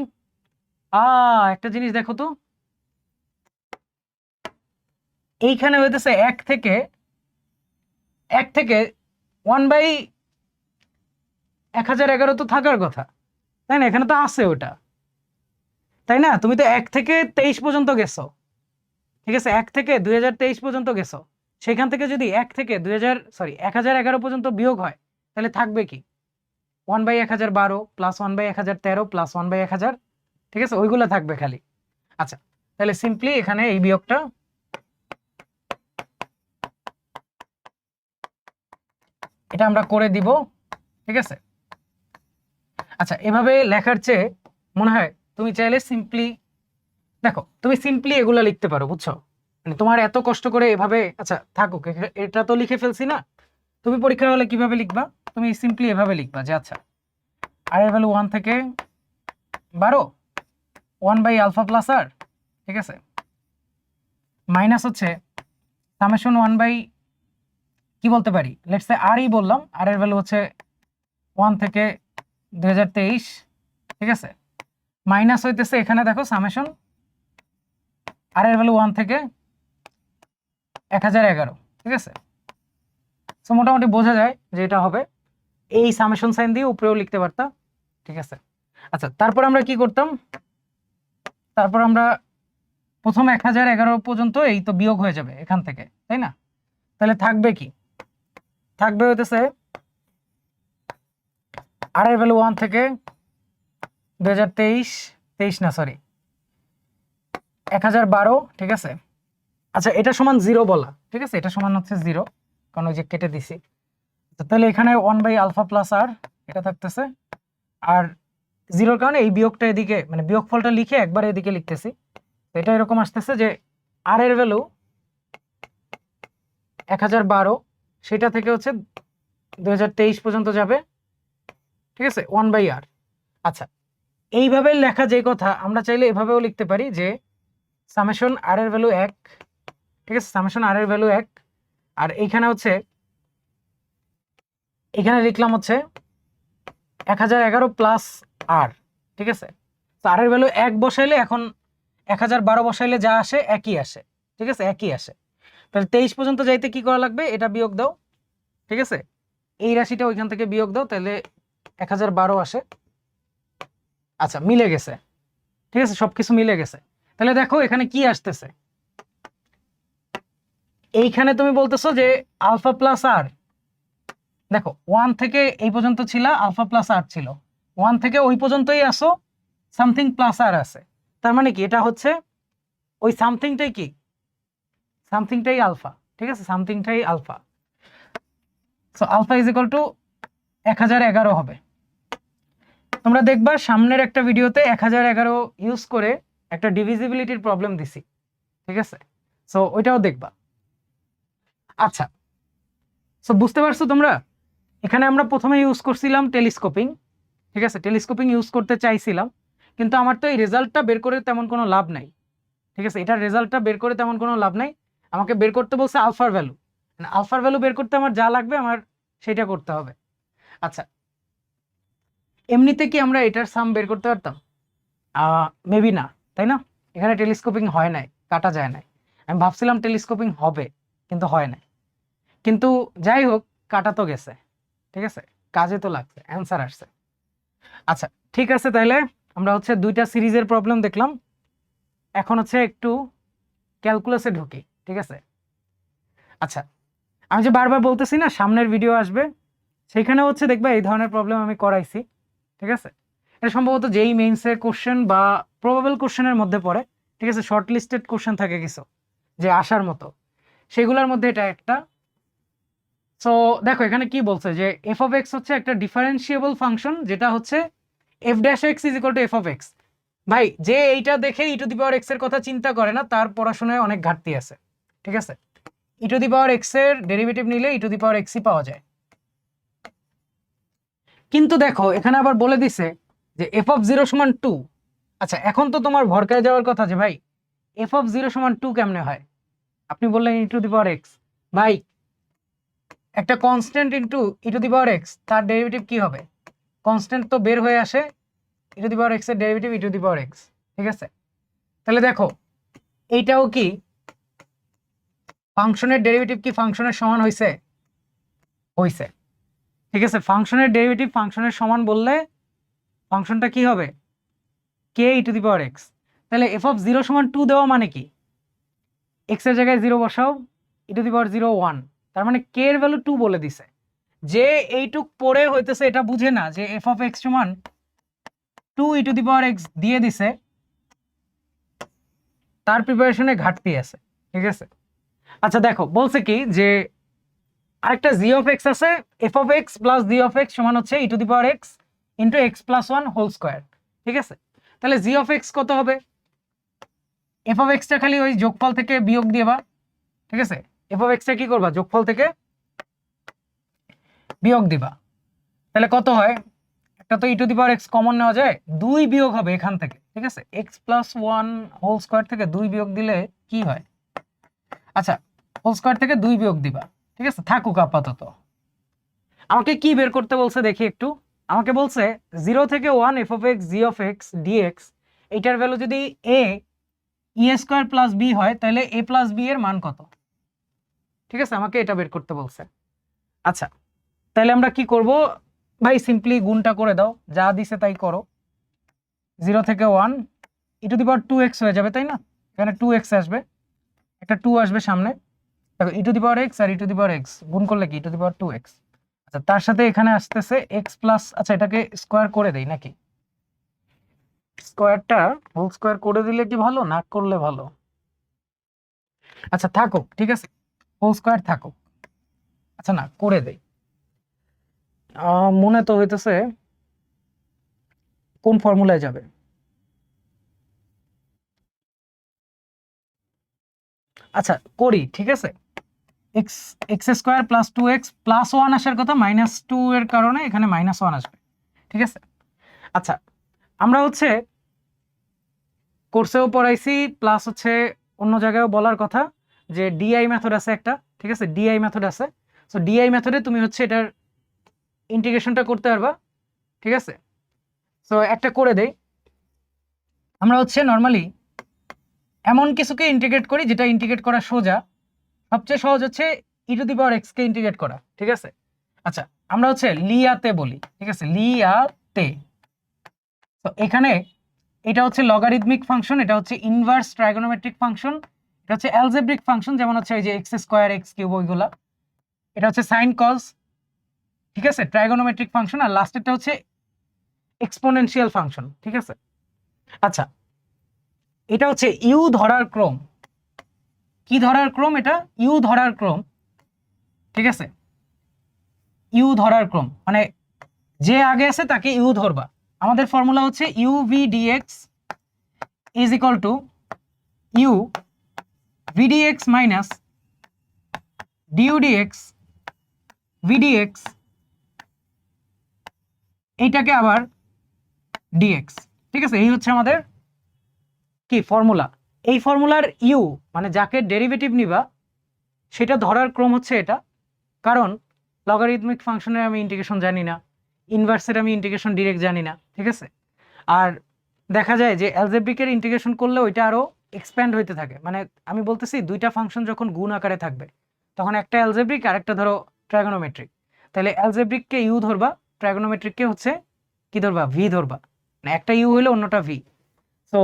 একটা জিনিস দেখো তো, এইখানে হইতেছে 1 থেকে 1/1011 তো থাকার কথা, তাই না, এখানে তো আছে ওটা, তাই না, তুমি তো 1 থেকে 23 পর্যন্ত গেছো, ঠিক আছে, 1 থেকে 2023 পর্যন্ত গেছো, সেখান থেকে যদি 1 থেকে 1011 পর্যন্ত বিয়োগ হয়, তাহলে থাকবে কি 1/1012 প্লাস 1/1013 প্লাস 1/1000, ঠিক আছে, ওইগুলো থাকবে খালি। আচ্ছা, তাহলে সিম্পলি এখানে এই বিয়োগটা এটা আমরা করে দিব, ঠিক আছে। আচ্ছা, এভাবে লেখার চেয়ে মনে হয় তুমি চাইলে সিম্পলি, দেখো তুমি সিম্পলি এগুলা লিখতে পারো, বুঝছো, মানে তোমার এত কষ্ট করে এভাবে, আচ্ছা থাকুক, এটা তো লিখে ফেলছি না, তুমি পরীক্ষার হলে কিভাবে লিখবা, তুমি সিম্পলি এভাবে লিখবা যে আচ্ছা আর এর ভ্যালু 1 থেকে 12, 1/α প্লাস আর, ঠিক আছে, মাইনাস হচ্ছে সামেশন 1 কি বলতে পারি, লেটস সে আর ই বললাম, আর এর ভ্যালু হচ্ছে 1 থেকে 2023, ঠিক আছে, মাইনাস হইতেছে এখানে দেখো সামেশন আর এর ভ্যালু 1 থেকে 1011, ঠিক আছে, সো মোটামুটি বোঝা যায় যে এটা হবে, এই সামেশন সাইন দিয়ে উপরেও লিখতে পারতাম, ঠিক আছে। আচ্ছা, তারপর আমরা কি করতাম, তারপর আমরা প্রথম 1011 পর্যন্ত এই তো বিয়োগ হয়ে যাবে এখান থেকে, তাই না, তাহলে থাকবে কি, থাকবে হইতেছে আর এর ভ্যালু 1 থেকে 2023 না সরি 1012, ঠিক আছে। আচ্ছা, এটা সমান 0 বলা, ঠিক আছে, এটা সমান হচ্ছে 0, কারণ ওই যে কেটে দিছি, তাহলে এখানে 1/α প্লাস আর এটা থাকতেছে, আর 0-র কারণে এই বিয়োগটা এদিকে, মানে বিয়োগফলটা লিখে একবার এদিকে লিখতেছি, এটা এরকম আসতেছে যে আর এর ভ্যালু 1012, সেটা থেকে হচ্ছে 2023 পর্যন্ত যাবে, ঠিক আছে, 1/r। আচ্ছা, এইভাবে লেখা যে কথা, আমরা চাইলে এভাবেও লিখতে পারি যে সামেশন আর এর ভ্যালু 1, ঠিক আছে, সামেশন আর এর ভ্যালু 1, আর এইখানে হচ্ছে এখানে লিখলাম হচ্ছে 1011 প্লাস আর, ঠিক আছে, তো আর এর ভ্যালু 1 বসাইলে এখন 1012 বসাইলে যা আসে একই আসে, ঠিক আছে, একই আসে, তাহলে 23 পর্যন্ত যাইতে কি করা লাগবে, এটা বিয়োগ দাও, ঠিক আছে, এই রাশিটা ওইখান থেকে বিয়োগ দাও, তাহলে 1012 আসে। আচ্ছা, মিলে গেছে, ঠিক আছে, সবকিছু মিলে গেছে, তাহলে দেখো এখানে কি আসতেছে, এইখানে তুমি বলতেছো যে আলফা প্লাস আর, দেখো 1 থেকে এই পর্যন্ত ছিল আলফা প্লাস আর ছিল, 1 থেকে ওই পর্যন্তই আসো সামথিং প্লাস আর আছে, তার মানে কি এটা হচ্ছে ওই সামথিংটাই কি, সামথিংটাই আলফা, ঠিক আছে, সামথিংটাই alpha. So alpha is equal to 1011 হবে। তোমরা দেখবা সামনের একটা ভিডিওতে 1011 ইউজ করে একটা ডিভিজিবিলিটির প্রবলেম দিছি, ঠিক আছে, সো ওইটাও দেখবা। আচ্ছা, সো বুঝতে পারছো তোমরা, এখানে আমরা প্রথমে ইউজ করছিলাম টেলিস্কোপিং, ঠিক আছে, টেলিস্কোপিং ইউজ করতে চাইছিলাম, কিন্তু আমার তো এই রেজাল্টটা বের করে তেমন কোনো লাভ নাই, ঠিক আছে, এটার রেজাল্টটা বের করে তেমন কোনো লাভ নাই, আমাকে বের করতে বলছে আলফার ভ্যালু, আলফার ভ্যালু বের করতে আমার যা লাগবে আমার সেটা করতে হবে। আচ্ছা, এমনিতে কি আমরা এটার সাম বের করতে পারতাম? মেবি না, তাই না? এখানে টেলিস্কোপিং হয় নাই, কাটা যায় নাই, আমি ভাবছিলাম টেলিস্কোপিং হবে কিন্তু হয় নাই, কিন্তু যাই হোক কাটা তো গেছে, ঠিক আছে, কাজে তো লাগছে, অ্যান্সার আসছে। আচ্ছা ঠিক আছে, তাহলে আমরা হচ্ছে দুইটা সিরিজের প্রবলেম দেখলাম, এখন হচ্ছে একটু ক্যালকুলাসে ঢুকি, ঠিক আছে। আচ্ছা, আমি যে বারবার বলতেছি না সামনের ভিডিও আসবে, সেখানে হচ্ছে দেখবে এই ধরনের প্রবলেম আমি করাইছি, ঠিক আছে, এটা সম্ভবত যেই মেইনসের কোশ্চেন বা প্রবাবল কোশ্চেনের মধ্যে পড়ে, ঠিক আছে, শর্ট লিস্টেড কোশ্চেন থাকে কিছু যে আসার মতো, সেগুলোর মধ্যে এটা একটা। সো দেখো এখানে কি বলছে যে এফ অফ এক্স হচ্ছে একটা ডিফারেন্সিয়েবল ফাংশন, যেটা হচ্ছে F dash x is equal two F of x. ভাই যে এইটা দেখে ই টু দি পাওয়ার এক্স এর কথা চিন্তা করে না, তার পড়াশোনায় অনেক ঘাটতি আছে, ঠিক আছে, ই টু দি পাওয়ার এক্স এর ডেরিভেটিভ নিলে ই টু দি পাওয়ার এক্সই পাওয়া যায়। কিন্তু দেখো এখানে আবার বলে দিছে যে এফ অফ 0 সমান 2। আচ্ছা, এখন তো তোমার ভরকায় যাওয়ার কথা যে ভাই এফ অফ 0 সমান 2 কেমনে হয়, আপনি বললেন ই টু দি পাওয়ার এক্স, ভাই একটা constant into E to the power x, তার ডেরিভেটিভ কি হবে, কনস্ট্যান্ট তো বের হয়ে আসে, ই টু দি পাওয়ার এক্স এর derivative E to the power x, ঠিক আছে। তাহলে দেখো এইটাও কি ফাংশনের ডেরিভেটিভ কি ফাংশনের সমান হইছে, হইছে, ঠিক আছে, ফাংশনের ডেরিভেটিভ ফাংশনের সমান বললে ফাংশনটা কি হবে, কে ই টু দি পাওয়ার এক্স। তাহলে এফ অফ 0 সমান 2 দেওয়া মানে কি, এক্স এর জায়গায় 0 বসাও, ই টু দি পাওয়ার 0 1, তার মানে কে এর ভ্যালু 2 বলে দিছে। যে এইটুক পরে হইতেছে এটা বুঝে না যে এফ অফ এক্স সমান 2 ই টু দি পাওয়ার এক্স দিয়ে দিছে, তার প্রিপারেশনে ঘাটতি আছে, ঠিক আছে। আচ্ছা দেখো বলছে কি যে আরেকটা জি অফ এক্স আছে, f of x plus g of x সমান হচ্ছে e to the power x into x plus 1 whole square, ঠিক আছে। তাহলে জি অফ এক্স কত হবে, এফ অফ এক্সটা খালি ওই যোগফল থেকে বিয়োগ দিবা, ঠিক আছে, এফ অফ এক্সটা কি করবা, যোগফল থেকে বিয়োগ দিবা, তাহলে কত হয়, একটা তো e to the power x common নেওয়া যায়, 2 বিয়োগ হবে এখান থেকে, ঠিক আছে, এক্স প্লাস 1 হোল স্কোয়ার থেকে 2 বিয়োগ দিলে কি হয়, আচ্ছা হোল স্কোয়ার থেকে 2 বিয়োগ দিবা, ঠিক আছে, থাকুক আপাতত। আমাকে কি বের করতে বলছে দেখি একটু, আমাকে বলছে 0 থেকে 1 f of x g of x d x, এইটার ভ্যালু যদি a e square plus b হয় তাহলে এ প্লাস বি এর মান কত, ঠিক আছে, আমাকে এটা বের করতে বলছে। আচ্ছা তাহলে আমরা কি করব, ভাই সিম্পলি গুণটা করে দাও, যা দিছে তাই করো, 0 থেকে 1 ই টু দি পাওয়ার 2x হয়ে যাবে, তাই না, এখানে 2x আসবে, একটা 2 আসবে সামনে, দেখো e to the power x আর e to the power x গুণ করলে কি ই টু দি পাওয়ার 2x। আচ্ছা তার সাথে এখানে আসতেছে এক্স প্লাস, আচ্ছা এটাকে স্কোয়ার করে দেই নাকি, স্কোয়ারটা হোল স্কোয়ার করে দিলে কি ভালো না করলে ভালো, আচ্ছা থাকুক, ঠিক আছে, হোল স্কোয়ার থাকুক, আচ্ছা না করে দেই, মনে তো হইতেছে কোন ফর্মুলায় যাবে, আচ্ছা করি, ঠিক আছে, x x square plus 2x plus 1 আসার কথা, -2 এর কারণে এখানে -1 আসবে, ঠিক আছে। আচ্ছা আমরা হচ্ছে কোর্সেও পড়াইছি, প্লাস হচ্ছে অন্য জায়গায়ও বলার কথা যে ডিআই মেথড আছে একটা, ঠিক আছে, ডিআই মেথড আছে, সো ডিআই মেথডে তুমি হচ্ছে এটার ইন্টিগ্রেশনটা করতে পারবা, ঠিক আছে। সো একটা করে দেই, আমরা হচ্ছে নর্মালি এমন কিছুকে ইন্টিগ্রেট করি যেটা ইন্টিগ্রেট করা সোজা, সবচেয়ে সহজ হচ্ছে e to the power x কে ইন্টিগ্রেট করা, ঠিক আছে। আচ্ছা আমরা হচ্ছে লিয়াতে বলি, ঠিক আছে, লিয়াতে, তো এখানে এটা হচ্ছে লগারিদমিক ফাংশন, এটা হচ্ছে ইনভার্স ট্রাইগোনোমেট্রিক ফাংশন, এটা হচ্ছে অ্যালজেব্রিক ফাংশন, যেমন হচ্ছে এই যে এক্স স্কোয়ার এক্স কিউব ওইগুলা, এটা হচ্ছে সাইন কজ, ঠিক আছে, ট্রাইগোনোমেট্রিক ফাংশন। আর লাস্টেরটা হচ্ছে এক্সপোনেনশিয়াল ফাংশন, ঠিক আছে। আচ্ছা, এটা হচ্ছে ইউ ধরার ক্রম। কি ধরার ক্রম? এটা ইউ ধরার ক্রম, ঠিক আছে। ইউ ধরার ক্রম মানে যে আগে আছে তাকে ইউ ধরবা। আমাদের ফর্মুলা হচ্ছে u v d x is equal to u v d x minus d u d x v d x, এইটাকে আবার ডিএক্স, ঠিক আছে। এই হচ্ছে আমাদের কি ফর্মুলা। এই ফর্মুলার ইউ মানে যাকে ডেরিভেটিভ নিবা সেটা ধরার ক্রম হচ্ছে এটা, কারণ লগারিদমিক ফাংশনের আমি ইন্টিগ্রেশন জানি না, ইনভার্সের আমি ইন্টিগ্রেশন ডিরেক্ট জানি না, ঠিক আছে। আর দেখা যায় যে অ্যালজেব্রিকের ইন্টিগ্রেশন করলে ওইটা আরও এক্সপ্যান্ড হইতে থাকে। মানে আমি বলতেছি দুইটা ফাংশন যখন গুণ আকারে থাকবে তখন একটা অ্যালজেব্রিক আর একটা ধরো ট্রাইগোনোমেট্রিক, তাহলে অ্যালজেব্রিককে ইউ ধরবা, ট্রাইগোনোমেট্রিককে হচ্ছে কি ধরবা? ভি ধরবা। মানে একটা ইউ হইলে অন্যটা ভি। তো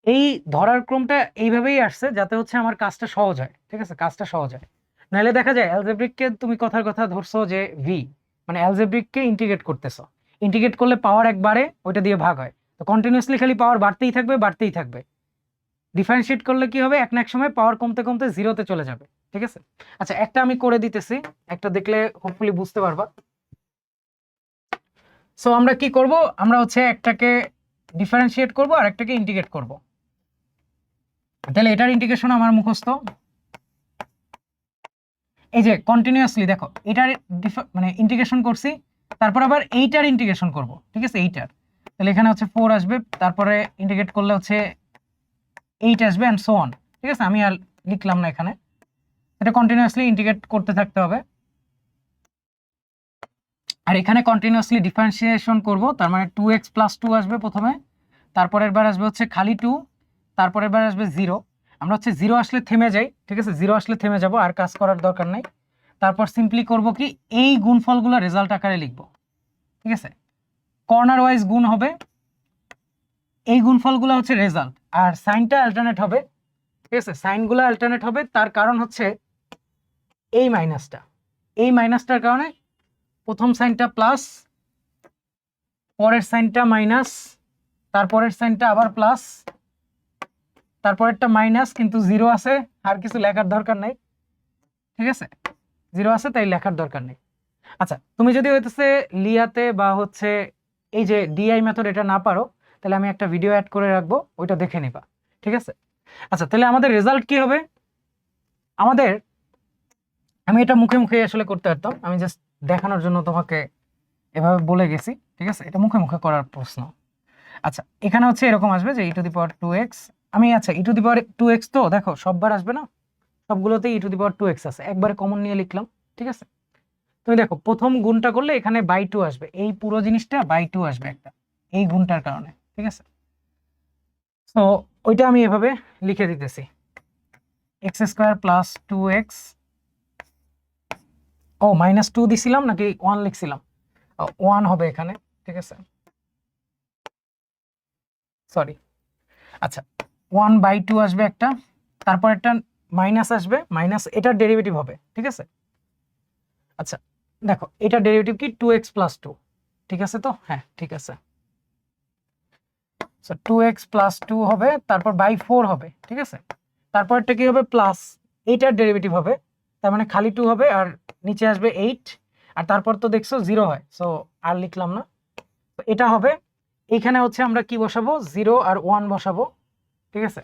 এই ধরার ক্রমটা এইভাবেই আসছে যাতে হচ্ছে আমার কাজটা সহজ হয়, ঠিক আছে, কাজটা সহজ হয়। নাহলে দেখা যায় অ্যালজেব্রিককে তুমি কথার কথা ধরছো যে ভি, মানে অ্যালজেব্রিককে ইন্টিগ্রেট করতেছো, ইন্টিগ্রেট করলে পাওয়ার একবারে ওইটা দিয়ে ভাগ হয়, তো কন্টিনিউয়াসলি খালি পাওয়ার বাড়তেই থাকবে বাড়তেই থাকবে। ডিফারেন্সিয়েট করলে কি হবে? এক না এক সময় পাওয়ার কমতে কমতে জিরোতে চলে যাবে, ঠিক আছে। আচ্ছা, একটা আমি করে দিতেছি, একটা দেখলে হোপফুলি বুঝতে পারবা। সো আমরা কি করব? আমরা হচ্ছে একটাকে ডিফারেন্সিয়েট করব আর একটাকে ইন্টিগ্রেট করব। তাহলে এটার ইন্টিগ্রেশন আমার মুখস্থ। এই যে কন্টিনিউয়াসলি দেখো এটার মানে ইন্টিগ্রেশন করছি, তারপর আবার এইটার ইন্টিগ্রেশন করব, ঠিক আছে, এইটার। তাহলে এখানে হচ্ছে 4 আসবে, তারপরে ইন্টিগ্রেট করলে হচ্ছে 8 আসবে অ্যান্ড সো অন, ঠিক আছে। আমি আর লিখলাম না এখানে, এটা কন্টিনিউয়াসলি ইন্টিগ্রেট করতে থাকতে হবে। আর এখানে কন্টিনিউয়াসলি ডিফারেন্সিয়েশন করব, তার মানে 2x + 2 আসবে প্রথমে, তারপরের বার আসবে হচ্ছে খালি 2, তারপরের বার আসবে 0। আমরা হচ্ছে 0 আসলে থেমে যাই, ঠিক আছে, 0 আসলে থেমে যাব, আর কাজ করার দরকার নাই। তারপর সিম্পলি করব কি, এই গুণফলগুলো রেজাল্ট আকারে লিখব, ঠিক আছে। কর্নার ওয়াইজ গুণ হবে, এই গুণফলগুলো হচ্ছে রেজাল্ট, আর সাইনটা অ্যালটারনেট হবে, ঠিক আছে। সাইনগুলো অ্যালটারনেট হবে, তার কারণ হচ্ছে এই মাইনাসটা, এই মাইনাসটার কারণে প্রথম সাইনটা প্লাস, পরের সাইনটা মাইনাস, তারপরের সাইনটা আবার প্লাস, তারপরেরটা মাইনাস, কিন্তু 0 আছে, আর কিছু লেখার দরকার নাই, ঠিক আছে, 0 আছে তাই লেখার দরকার নেই। আচ্ছা, তুমি যদি হইতেছে লিয়াতে বা হচ্ছে এই যে ডিআই মেথড এটা না পারো, তাহলে আমি একটা ভিডিও অ্যাড করে রাখবো, ওইটা দেখে নিবা, ঠিক আছে। আচ্ছা, তাহলে আমাদের রেজাল্ট কি হবে? আমাদের, আমি এটা মুখে মুখে আসলে করতে পারতাম, আমি জাস্ট দেখানোর জন্য তোমাকে এভাবে বলে গেছি, ঠিক আছে, এটা মুখে মুখে করার প্রশ্ন। আচ্ছা, এখানে হচ্ছে এরকম আসবে যে e⁻²x, আমি আচ্ছা e⁻²x তো দেখো সববার আসবে না, সবগুলোতেই e⁻²x আছে, একবারে কমন নিয়ে লিখলাম, ঠিক আছে। তুমি দেখো প্রথম গুণটা করলে এখানে /2 আসবে, এই পুরো জিনিসটা /2 আসবে একটা, এই গুণটার কারণে, ঠিক আছে। তো ওইটা আমি এভাবে লিখে দিতেছি, x² + 2x, ও -2 দিছিলাম নাকি 1 লিখছিলাম? 1 হবে এখানে, ঠিক আছে, সরি। আচ্ছা, 1/2 আসবে একটা, তারপর একটা মাইনাস আসবে, মাইনাস এটার ডেরিভেটিভ হবে, ঠিক আছে। আচ্ছা দেখো এটার ডেরিভেটিভ কি? 2x + 2, ঠিক আছে তো? হ্যাঁ ঠিক আছে। সো 2x + 2 হবে, তারপর /4 হবে, ঠিক আছে। তারপরটা কি হবে? প্লাস, এইটার ডেরিভেটিভ হবে, তার মানে খালি 2 হবে, আর নিচে আসবে 8, আর তারপর তো দেখছো 0 হয়, সো আর লিখলাম না। তো এটা হবে, এইখানে হচ্ছে আমরা কি বসাবো? 0 আর 1 বসাবো, ঠিক আছে।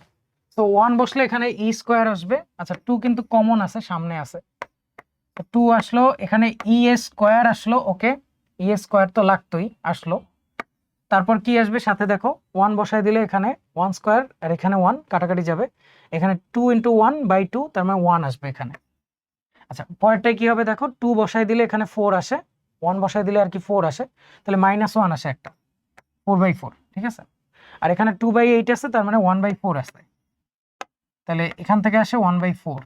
তো 1 বসলে এখানে e² আসবে। আচ্ছা 2 কিন্তু কমন আছে, সামনে আছে, তো 2 আসলো, এখানে e² আসলো, ওকে, e² তো লাগতোই, আসলো। তারপর কি আসবে সাথে? দেখো 1 বসাই দিলে এখানে 1² আর এখানে 1 কাটাকাটি যাবে, এখানে 2 × 1/2, তার মানে 1 আসবে এখানে। আচ্ছা পরেরটাই কি হবে? দেখো 2 বসাই দিলে এখানে 4 আসে, 1 বসাই দিলে আর কি 4 আসে, তাহলে -1 আসে একটা, 4/4, ঠিক আছে। আর এখানে 2/8 আছে, তার মানে 1/4 আসবে, তাহলে এখান থেকে আসে 1/4,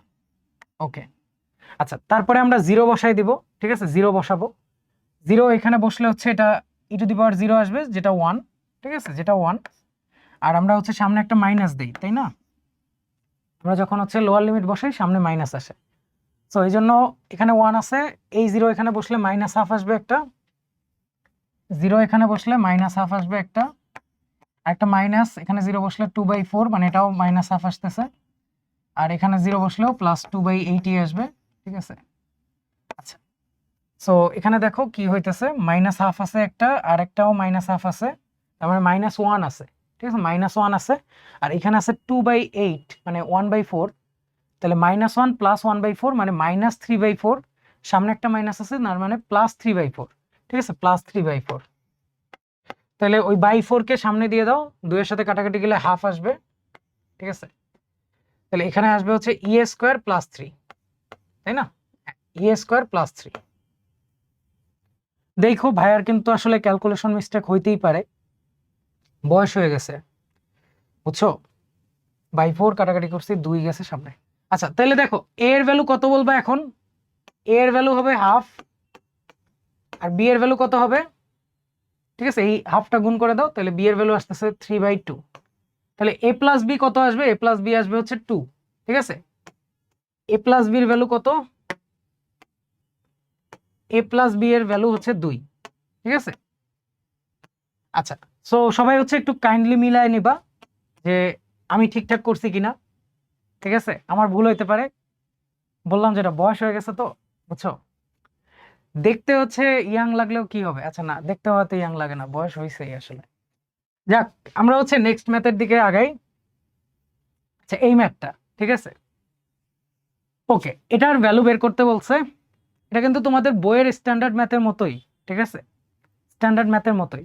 ওকে। আচ্ছা তারপরে আমরা 0 বসাই দিব, ঠিক আছে, 0 বসাবো। 0 এখানে বসলে হচ্ছে এটা e⁻0 আসবে, যেটা 1, ঠিক আছে, যেটা 1। আর আমরা হচ্ছে সামনে একটা মাইনাস দিই, তাই না? আমরা যখন হচ্ছে লোয়ার লিমিট বসাই সামনে মাইনাস আসে, সো এই জন্য এখানে 1 আছে, এই 0 এখানে বসলে মাইনাস হাফ আসবে একটা, 0 এখানে বসলে মাইনাস হাফ আসবে একটা, আর একটা মাইনাস এখানে 0 বসলে 2/4, মানে এটাও মাইনাস হাফ আসতেছে, আর এখানে 0 বসলেও প্লাস 2/8 আসবে। ঠিক আছে, আচ্ছা, সো এখানে দেখো কি হইতেছে, মাইনাস হাফ আছে একটা, আর একটাও মাইনাস হাফ আছে, তার মানে -1 আছে। ঠিক আছে, -1 আছে, আর এখানে আছে 2/8 মানে 1/4, তাহলে -1 + 1/4 মানে -3/4, সামনে একটা মাইনাস আছে, তার মানে +3/4। ঠিক আছে, +3/4। তাহলে ওই বাই 4 কে সামনে দিয়ে দাও, 2 এর সাথে কাটাকাটি গেলে হাফ আসবে। ঠিক আছে, তাহলে এখানে আসবে হচ্ছে e² + 3, তাই না? e² + 3। দেখো ভাইয়ার কিন্তু আসলে ক্যালকুলেশন মিস্টেক হইতেই পারে, বয়স হয়ে গেছে, বুঝছো? বাই 4 কাটাকাটি করছি, 2 গেছে সামনে। আচ্ছা, তাহলে দেখো a এর ভ্যালু কত বলবা এখন? a এর ভ্যালু হবে হাফ, আর b এর ভ্যালু কত হবে? ঠিক আছে, এই হাফটা গুণ করে দাও, তাহলে b এর ভ্যালু আসতেছে 3/2। তাহলে a + b কত আসবে? a + b আসবে হচ্ছে 2। ঠিক আছে, a + b এর ভ্যালু কত? a + b এর ভ্যালু হচ্ছে 2। ঠিক আছে, আচ্ছা, সো সবাই হচ্ছে একটু কাইন্ডলি মিলায় নিবা যে আমি ঠিকঠাক করছি কিনা। ঠিক আছে, আমার ভুল হইতে পারে, বললাম যেটা বয়স হয়ে গেছে তো, বুঝছো? দেখতে হচ্ছে ইয়াং লাগলেও কি হবে? আচ্ছা না, দেখতে হয়তো ইয়াং লাগে না, বয়স হয়েছেই আসলে। যাক, আমরা হচ্ছে নেক্সট ম্যাথের দিকে আগাই। আচ্ছা, এই ম্যাথটা, ঠিক আছে, ওকে, এটার ভ্যালু বের করতে বলছে। এটা কিন্তু তোমাদের বইয়ের স্ট্যান্ডার্ড ম্যাথের মতোই। ঠিক আছে, স্ট্যান্ডার্ড ম্যাথের মতোই।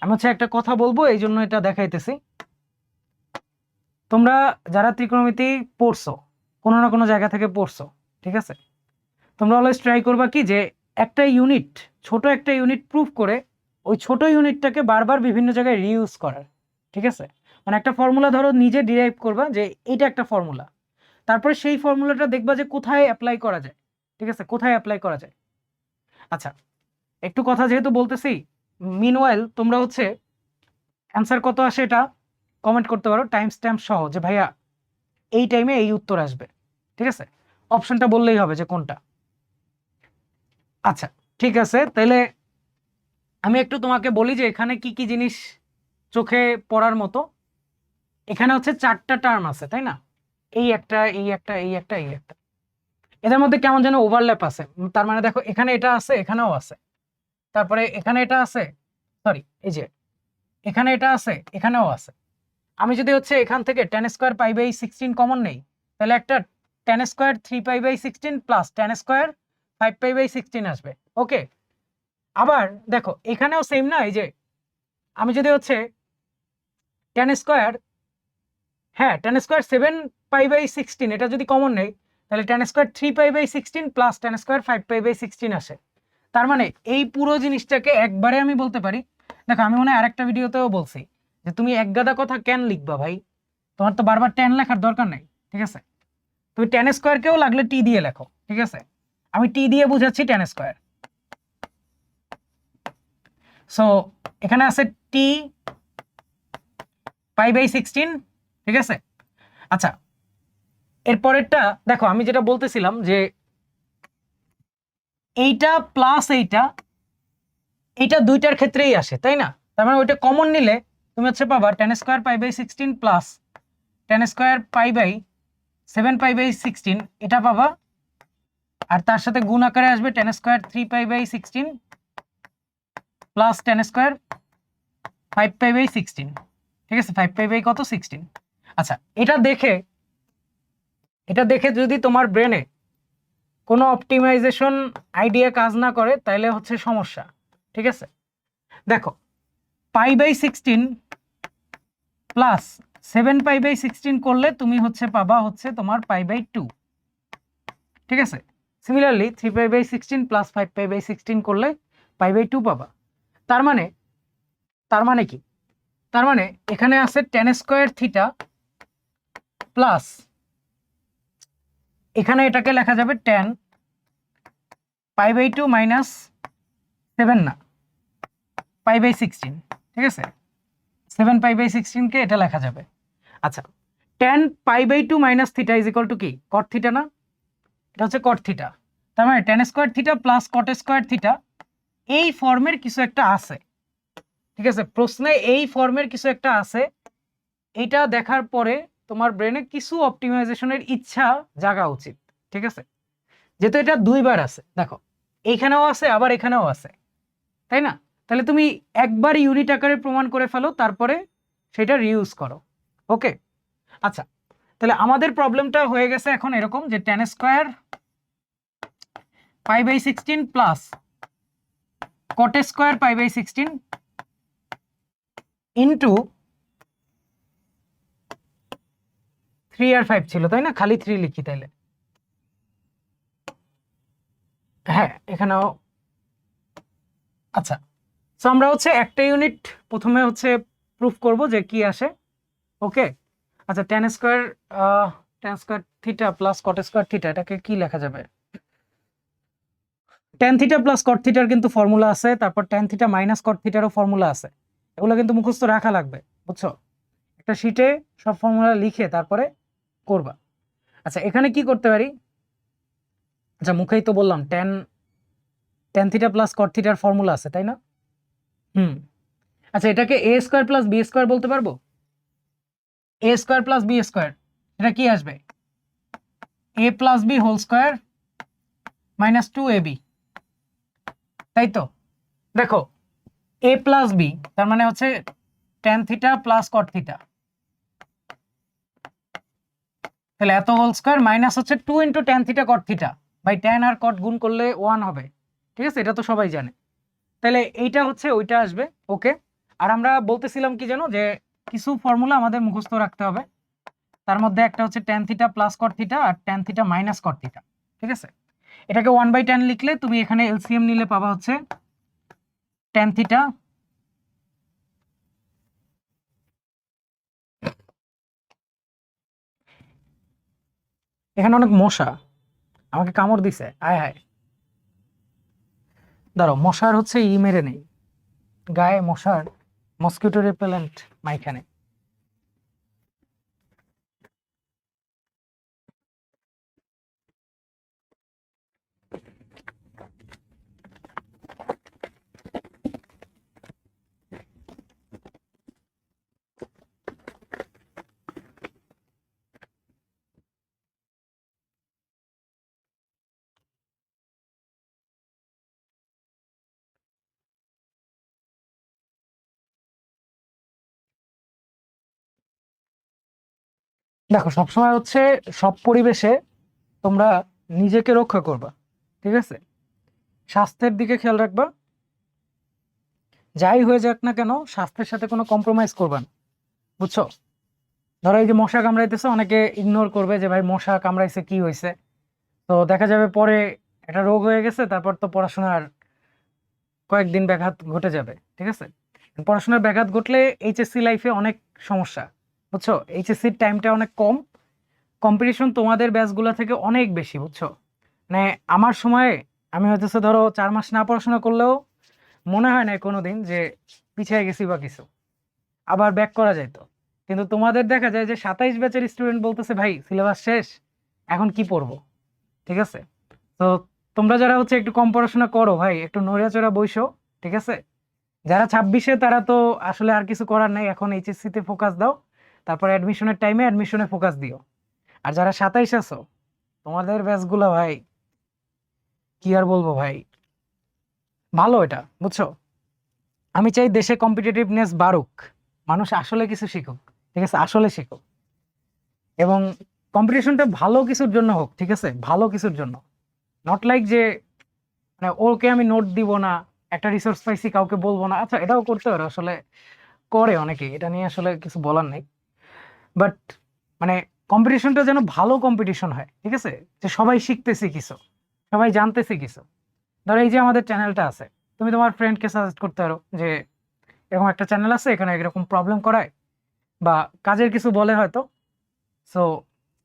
আমি হচ্ছে একটা কথা বলবো, এই জন্য এটা দেখাইতেছি। তোমরা যারা ত্রিকোণমিতি পড়ছো, কোনো না কোনো জায়গা থেকে পড়ছো, ঠিক আছে, তোমরা অলওয়েজ ট্রাই করবা কি যে একটা ইউনিট, ছোট একটা ইউনিট প্রুফ করে ওই ছোট ইউনিটটাকে বারবার বিভিন্ন জায়গায় রিইউজ করার। ঠিক আছে, মানে একটা ফর্মুলা ধরো নিজে ডিরাইভ করবা যে এটা একটা ফর্মুলা, তারপরে সেই ফর্মুলাটা দেখবা যে কোথায় অ্যাপ্লাই করা যায়। ঠিক আছে, কোথায় অ্যাপ্লাই করা যায়। আচ্ছা, একটু কথা যেহেতু বলতেছি, মিনওয়াইল তোমরা হচ্ছে অ্যান্সার কত আসে এটা কমেন্ট করতে পারো টাইম স্ট্যাম্প সহ, যে ভাইয়া এই টাইমে এই উত্তর আসবে। ঠিক আছে, অপশনটা বললেই হবে যে কোনটা। আচ্ছা, ঠিক আছে, তাহলে আমি একটু তোমাকে বলি যে এখানে কি কি জিনিস চোখে পড়ার মতো। এখানে হচ্ছে 4টা টার্ম আছে, তাই না? এই একটা, এই একটা, এই একটা, এই একটা, এদের মধ্যে কেমন যেন ওভারল্যাপ আছে। তার মানে দেখো এখানে এটা আছে, এখানেও আছে, তারপরে এখানে এটা আছে, সরি এই যে এখানে এটা আছে, এখানেও আছে। আমি যদি হচ্ছে এখান থেকে tan² π/16 কমন নেই, তাহলে একটা tan² 3π/16 প্লাস tan² 5π/16 আসবে। ওকে, আবার দেখো এখানেও সেম না, এই যে আমি যদি হচ্ছে tan², হ্যাঁ tan² 7π/16 এটা যদি কমন নেই, তাহলে tan² 3π/16 প্লাস tan² 5π/16 আসে। তার মানে এই পুরো জিনিসটাকে একবারে আমি বলতে পারি। দেখো আমি মনে হয় আরেকটা ভিডিওতেও বলছি যে তুমি এক গাদা কথা কেন লিখবা ভাই, তোমার তো বারবার ট্যান লেখার দরকার নেই। ঠিক আছে, তুমি tan² কেও লাগলে টি দিয়ে লেখো। ঠিক আছে, আমি টি দিয়ে বুঝাচ্ছি tan²। সো এখানে আছে টি π/16। ঠিক আছে, আচ্ছা, এরপরেরটা দেখো, আমি যেটা বলতেছিলাম যে এইটা প্লাস এইটা, এইটা দুইটার ক্ষেত্রেই আসে, তাই না? তার মানে ওইটা কমন নিলে তুমি হচ্ছে পাবা tan² π/16 প্লাস tan² π/7π/16 এটা পাবা, আর তার সাথে গুণ আকারে আসবে tan² 3π/16 প্লাস tan² 5π/16। ঠিক আছে, 5π কত 16। আচ্ছা, এটা দেখে যদি তোমার ব্রেনে কোনো অপটিমাইজেশন আইডিয়া কাজ না করে, তাহলে হচ্ছে সমস্যা। ঠিক আছে, দেখো π/16 প্লাস 7π/16 করলে তুমি হচ্ছে পাবা হচ্ছে তোমার π/2। ঠিক আছে, সিমিলারলি 3π/16 প্লাস 5π/16 করলে π/2 পাবা। তার মানে কি? তার মানে এখানে আছে tan² থিটা প্লাস, এখানে এটাকে লেখা যাবে tan π/2 মাইনাস 7 না π/16। ঠিক আছে, 7π/16 কে এটা লেখা যাবে। আচ্ছা, tan π/2 - theta is equal two কি? cot থিটা না? এটা হচ্ছে cot থিটা। তার মানে tan square theta plus cot square theta এই ফর্মের কিছু একটা আছে, ঠিক আছে? প্রশ্নে এই ফর্মের কিছু একটা আছে, এটা দেখার পরে তোমার ব্রেনে কিছু অপটিমাইজেশনের ইচ্ছা জাগা উচিত, ঠিক আছে? যেহেতু এটা দুইবার আছে, দেখো এইখানেও আছে আবার এখানেও আছে, তাই না? তাহলে তুমি একবার ইউনিট আকারে প্রমাণ করে ফেলো, তারপরে সেটা রিউজ করো। ওকে, আচ্ছা, তাহলে আমাদের প্রবলেমটা হয়ে গেছে এখন এরকম যে tan square π/16 plus cot square π/16 into 3 আর 5 ছিল, তাই না? খালি 3 লিখি তাইলে। হ্যাঁ, এখানেও। আচ্ছা, সো আমরা হচ্ছে একটা ইউনিট প্রথমে হচ্ছে প্রুফ করব যে কি আসে। ওকে, আচ্ছা, tan square theta plus cot square theta এটাকে কি লেখা যাবে? tan থিটা প্লাস cot থিটার কিন্তু ফর্মুলা আছে, তারপর tan থিটা মাইনাস cot থিটারও ফর্মুলা আছে। এগুলো কিন্তু মুখস্থ রাখা লাগবে, বুঝছো? একটা শিটে সব ফর্মুলা লিখে তারপরে করবা। আচ্ছা, এখানে কি করতে পারি? আচ্ছা, মুখেই তো বললাম tan থিটা প্লাস cot থিটার ফর্মুলা আছে, তাই না? আচ্ছা, এটাকে a square plus b square বলতে পারবো? a square plus b square এটা কি আসবে? a plus b whole square minus 2ab, তাই তো? দেখো a প্লাস b তার মানে হচ্ছে tan theta plus cot theta, তাহলে এত হোল স্কয়ার মাইনাস হচ্ছে 2 into tan theta cot theta by tan আর cot গুণ করলে 1 হবে, ঠিক আছে? এটা তো সবাই জানে। তাহলে এইটা হচ্ছে ওইটা আসবে। ওকে, আর আমরা বলতেছিলাম কি জানো, যে কিছু ফর্মুলা আমাদের মুখস্থ রাখতে হবে। তার মধ্যে একটা হচ্ছে tan theta plus cot theta আর tan theta minus cot theta, ঠিক আছে? এটাকে 1/tan লিখলে তুমি এখানে এলসিএম নিলে পাবা হচ্ছে tan থিটা এখানে অনেক মশা আমাকে কামড় দিছে, আয় হায়। দাঁড়াও, মশার হচ্ছে মেরে নেই, গায়ে মশার মসকিউটো রিপেলেন্ট মাইখানে। দেখো, সবসময় হচ্ছে সব পরিবেশে তোমরা নিজেকে রক্ষা করবা, ঠিক আছে? স্বাস্থ্যের দিকে খেয়াল রাখবা, যাই হয়ে যাক না কেন স্বাস্থ্যের সাথে কোনো কম্প্রোমাইজ করবা না, বুঝছো? ধরো এই যে মশা কামড়াইতেছে, অনেকে ইগনোর করবে যে ভাই মশা কামড়াইছে কি হয়েছে, তো দেখা যাবে পরে এটা রোগ হয়ে গেছে, তারপর তো পড়াশোনার কয়েকদিন ব্যাঘাত ঘটে যাবে, ঠিক আছে? পড়াশোনার ব্যাঘাত ঘটলে এইচএসসি লাইফে অনেক সমস্যা, বুঝছো? এইচএসসির টাইমটা অনেক কম, কম্পিটিশন তোমাদের ব্যাচগুলো থেকে অনেক বেশি, বুঝছো? মানে আমার সময়ে আমি হয়তো ধরো 4 মাস না পড়াশোনা করলেও মনে হয় না কোনোদিন যে পিছিয়ে গেছি বা কিছু, আবার ব্যাক করা যাইতো। কিন্তু তোমাদের দেখা যায় যে 27 ব্যাচের স্টুডেন্ট বলতেছে ভাই সিলেবাস শেষ, এখন কি পড়বো, ঠিক আছে? তো তোমরা যারা হচ্ছে একটু কম পড়াশোনা করো ভাই, একটু নড়িয়াচড়া বইসো, ঠিক আছে? যারা 26-এ তারা তো আসলে আর কিছু করার নাই, এখন এইচএসসি তে ফোকাস দাও, তারপর অ্যাডমিশনের টাইমে অ্যাডমিশনে ফোকাস দিও। আর যারা 27 আছো, তোমাদের ব্যাচগুলো ভাই কি আর বলবো ভাই, ভালো এটা, বুঝছো? আমি চাই দেশে কম্পিটিটিভনেস বাড়ুক, মানুষ আসলে কিছু শিখুক, ঠিক আছে? আসলে শিখুক, এবং কম্পিটিশনটা ভালো কিছুর জন্য হোক, ঠিক আছে? ভালো কিছুর জন্য, নট লাইক যে মানে ওকে আমি নোট দিব না, একটা রিসোর্স পাইছি কাউকে বলবো না। আচ্ছা, এটাও করতে পারো, আসলে করে অনেকে, এটা নিয়ে আসলে কিছু বলার নেই। বাট মানে কম্পিটিশনটা যেন ভালো কম্পিটিশন হয়, ঠিক আছে? যে সবাই শিখতেছে কিছু, সবাই জানতেছে কিছু। ধরো এই যে আমাদের চ্যানেলটা আছে, তুমি তোমার ফ্রেন্ডকে সাজেস্ট করতে পারো যে এরকম একটা চ্যানেল আছে, এখানে এরকম প্রবলেম করায় বা কাজের কিছু বলে হয়তো, সো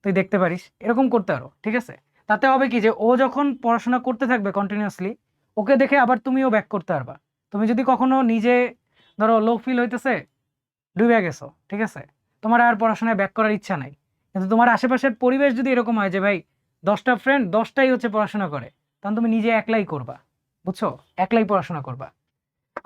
তুই দেখতে পারিস, এরকম করতে পারো, ঠিক আছে? তাতে হবে কি যে ও যখন পড়াশোনা করতে থাকবে কন্টিনিউয়াসলি, ওকে দেখে আবার তুমিও ব্যাক করতে পারবা। তুমি যদি কখনো নিজে ধরো লো ফিল হইতেছে, ডুবে গেছো, ঠিক আছে, তোমার আর পড়াশোনায় ব্যাক করার ইচ্ছা নাই। কিন্তু তোমার আশেপাশের পরিবেশ যদি এরকম হয় যে ভাই 10টা ফ্রেন্ড 10টাই হচ্ছে পড়াশোনা করে, তখন তুমি নিজে একলাই করবা, বুঝছো, একলাই পড়াশোনা করবা।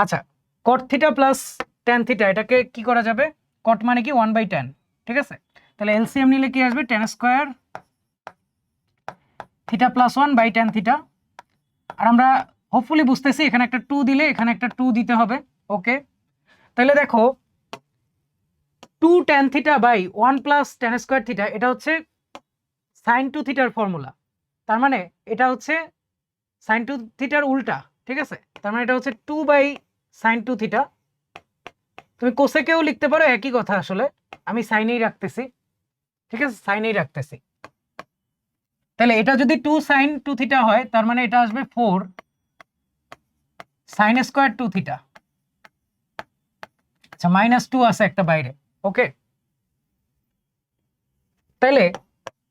আচ্ছা, কট থিটা প্লাস ট্যান থিটা, এটাকে কি করা যাবে? কট মানে কি 1/10, ঠিক আছে, তাহলে এলসিএম নিলে কি আসবে? Tan square theta plus 1/10 theta. আর আমরা হোপফুলি বুঝতেছি এখানে একটা 2 দিলে এখানে একটা 2 দিতে হবে। ওকে, তাহলে দেখো 2 tan theta by 1 plus tan square theta, এটা হচ্ছে সাইন 2 থিটার ফর্মুলা। তার মানে এটা হচ্ছে সাইন 2 থিটার উল্টা, ঠিক আছে, তার মানে এটা হচ্ছে 2/sin 2 থিটা। তুমি কোসেকেও লিখতে পারো, একই কথা আসলে, আমি সাইনেই রাখতেছি, ঠিক আছে, সাইনেই রাখতেছি। তাহলে এটা যদি 2sin 2 থিটা হয়, তার মানে এটা আসবে 4sin² 2 থিটা। আচ্ছা, -2 আছে একটা বাইরে। ওকে, তাহলে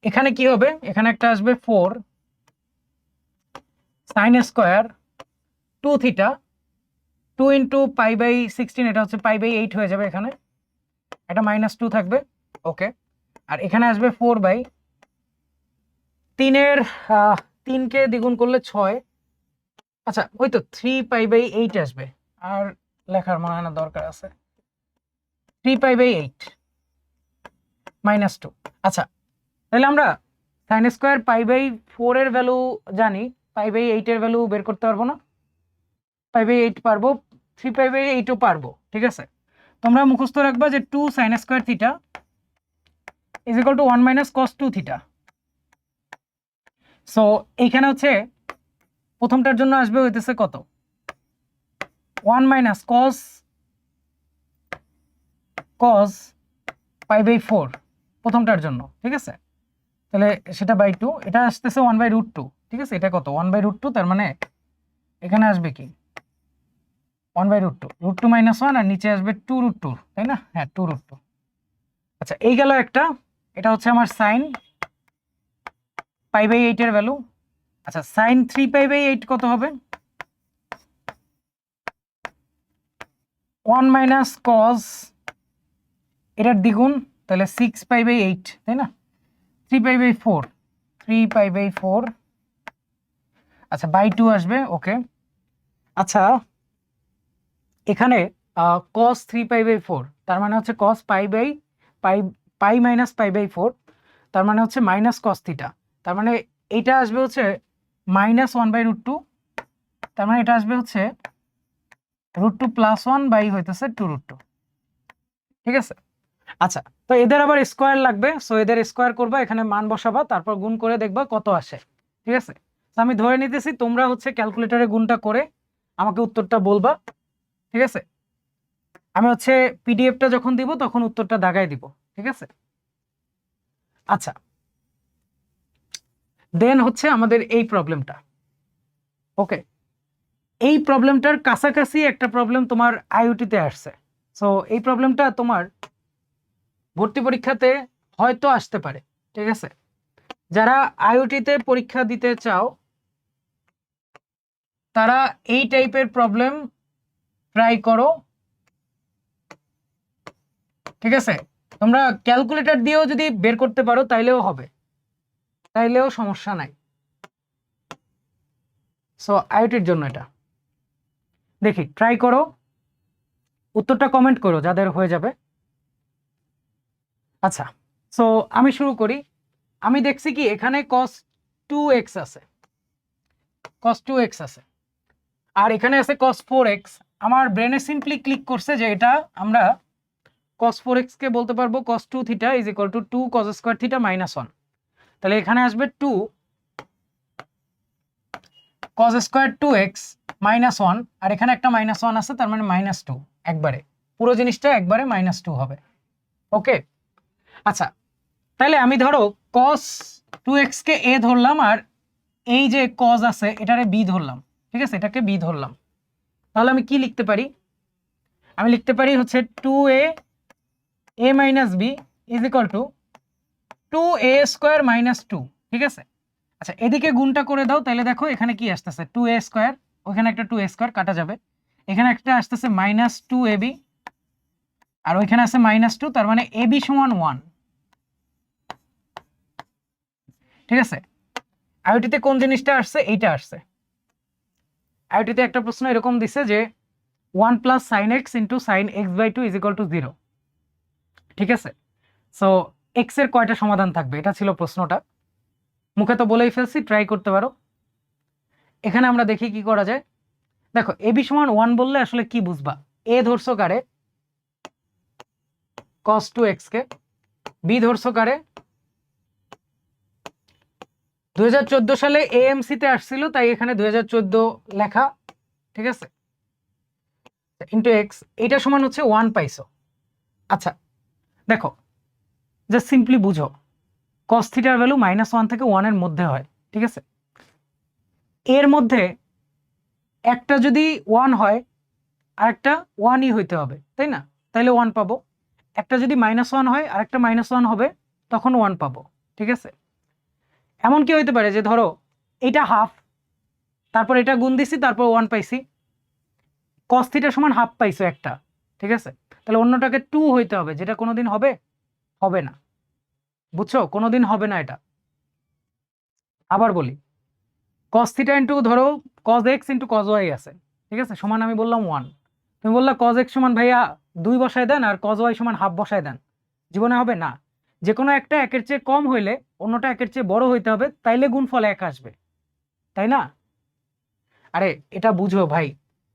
এখানে কি হবে? এখানে একটা আসবে 4sin² 2 থিটা, 2 × π/16, এটা হচ্ছে π/8 হয়ে যাবে, এখানে একটা -2 থাকবে। ওকে, আর এখানে আসবে 4/3 3কে দ্বিগুণ করলে 6। আচ্ছা, ওই তো 3π/8 আসবে, আর লেখার মনে হয় না দরকার আছে। 3π/8 -2। আচ্ছা, তাহলে আমরা sin² π/4 এর ভ্যালু জানি, π/8 এর ভ্যালু বের করতে পারবো না? π/8 পারবো, 3π/8ও পারবো, ঠিক আছে। তোমরা মুখস্থ রাখবা যে 2sin² theta = 1 - cos 2 theta. So এইখানে হচ্ছে প্রথমটার জন্য আসবে হইতেছে কত? 1 - cos π/4 প্রথমটার জন্য, ঠিক আছে, তাহলে সেটা বাই 2, এটা আসতেছে 1/√2, ঠিক আছে, এটা কত? 1/√2, তার মানে এখানে আসবে কি 1/√2, √2 - 1, আর নিচে আসবে 2√2, তাই না? হ্যাঁ, 2√2। আচ্ছা, এই গেল একটা, এটা হচ্ছে আমার সাইন π/8 এর ভ্যালু। আচ্ছা, সাইন 3π/8 কত হবে? 1 - cos এটার দ্বিগুণ, তাহলে 6π/8, তাই না? 3π/4, 3π/4, আচ্ছা বাই 2 আসবে। ওকে, আচ্ছা এখানে cos 3π/4, তার মানে হচ্ছে cos π/4, তার মানে হচ্ছে -cos থিটা, তার মানে এইটা আসবে হচ্ছে -1/√2, তার মানে এটা আসবে হচ্ছে √2 + 1 বাই হইতেছে 2√2, ঠিক আছে। আচ্ছা, তো এদের আবার স্কোয়ার লাগবে, সো এদের স্কোয়ার করবা, এখানে মান বসাবা, তারপর গুণ করে দেখবা কত আসে, ঠিক আছে। তো আমি ধরে নিতেছি তোমরা হচ্ছে ক্যালকুলেটরে গুণটা করে আমাকে উত্তরটা বলবা, ঠিক আছে। আমি হচ্ছে পিডিএফটা যখন দিব তখন উত্তরটা দাগায় দিব, ঠিক আছে। আচ্ছা, দেন হচ্ছে আমাদের এই প্রবলেমটা। ওকে, এই প্রবলেমটার কাছাকাছি একটা প্রবলেম তোমার আইওটিতে আসছে। সো এই প্রবলেমটা তোমার ভর্তি পরীক্ষাতে হয়তো আসতে পারে, ঠিক আছে। যারা আইওটিতে পরীক্ষা দিতে চাও তারা এই টাইপের প্রবলেম ট্রাই করো, ঠিক আছে। তোমরা ক্যালকুলেটর দিয়েও যদি বের করতে পারো তাইলেও হবে, তাইলেও সমস্যা নাই। সো আইওটির জন্য এটা দেখি, ট্রাই করো, উত্তরটা কমেন্ট করো যাদের হয়ে যাবে। আচ্ছা, সো আমি শুরু করি। আমি দেখছি কি এখানে cos 2x আছে, cos 2x আছে, আর এখানে আছে cos 4x। আমার ব্রেনে সিম্পলি ক্লিক করছে যে এটা আমরা cos 4x কে বলতে পারবো cos 2 থিটা = 2 cos² থিটা -1। তাহলে এখানে আসবে 2 cos² 2x -1, আর এখানে একটা -1 আছে, তার মানে -2, একবারে পুরো জিনিসটা একবারে -2 হবে। ওকে, আচ্ছা, তাহলে আমি ধরো cos 2x কে a ধরলাম, আর এই যে cos আছে এটারে b ধরলাম, ঠিক আছে, এটাকে b ধরলাম। তাহলে আমি কি লিখতে পারি? আমি লিখতে পারি হচ্ছে 2a - b = 2a² - 2, ঠিক আছে। আচ্ছা, এদিকে গুণটা করে দাও, তাহলে দেখো এখানে কি আসতেছে 2a², ওখানে একটা 2a² কাটা যাবে, এখানে একটা আসতেছে -2ab, আর ওইখানে আছে -2, তার মানে AB সমান 1। ঠিক আছে, আইওটিতে কোন জিনিসটা আসছে? এইটা আসছে। আইওটিতে একটা প্রশ্ন এরকম দিছে যে 1 + sin x * sin x/2 = 0। ঠিক আছে, সো x এর কয়টা সমাধান থাকবে, এটা ছিল প্রশ্নটা। মুখে তো বলেই ফেলছি, ট্রাই করতে পারো। এখানে আমরা দেখি কি করা যায়। দেখো AB সমান 1 বললে আসলে কি বুঝবা? a ধরছো কারে? cos 2x কে। b ধরছো কারে? 2014 সালে AMC তে আসছিল, তাই এখানে 2014 লেখা। ঠিক আছে, ইন্টু x, এটা সমান হচ্ছে 1 পাইছো। আচ্ছা দেখো, জাস্ট সিম্পলি বুঝো, cos থিটার ভ্যালু -1 থেকে 1 এর মধ্যে হয়। ঠিক আছে, এর মধ্যে একটা যদি 1 হয় আরেকটা 1ই হইতে হবে, তাই না? তাইলে 1 পাবো। একটা যদি -1 হয় আরেকটা -1 হবে, তখন 1 পাবো। ঠিক আছে, এমন কি হইতে পারে যে ধরো এটা হাফ, তারপর এটা গুণ দিছি, তারপর 1 পাইছি, cos থিটা সমান হাফ পাইছো একটা। ঠিক আছে, তাহলে অন্যটাকে 2 হইতে হবে, যেটা কোনোদিন হবে? হবে না। বুঝছো, কোনোদিন হবে না এটা। আবার বলি, cos থিটা ইন্টু ধরো cos x into cos y আছে। ঠিক আছে, সমান আমি বললাম 1। তুমি বললা cos x সমান ভাইয়া 2 বসায় দেন আর cos y সমান হাফ বসায় দেন। জীবনে হবে না। যে কোনো একটা একের চেয়ে কম হইলে অন্যটা একের চেয়ে বড় হইতে হবে, তাইলে গুণফল 1 আসবে, তাই না? আরে এটা বুঝো ভাই,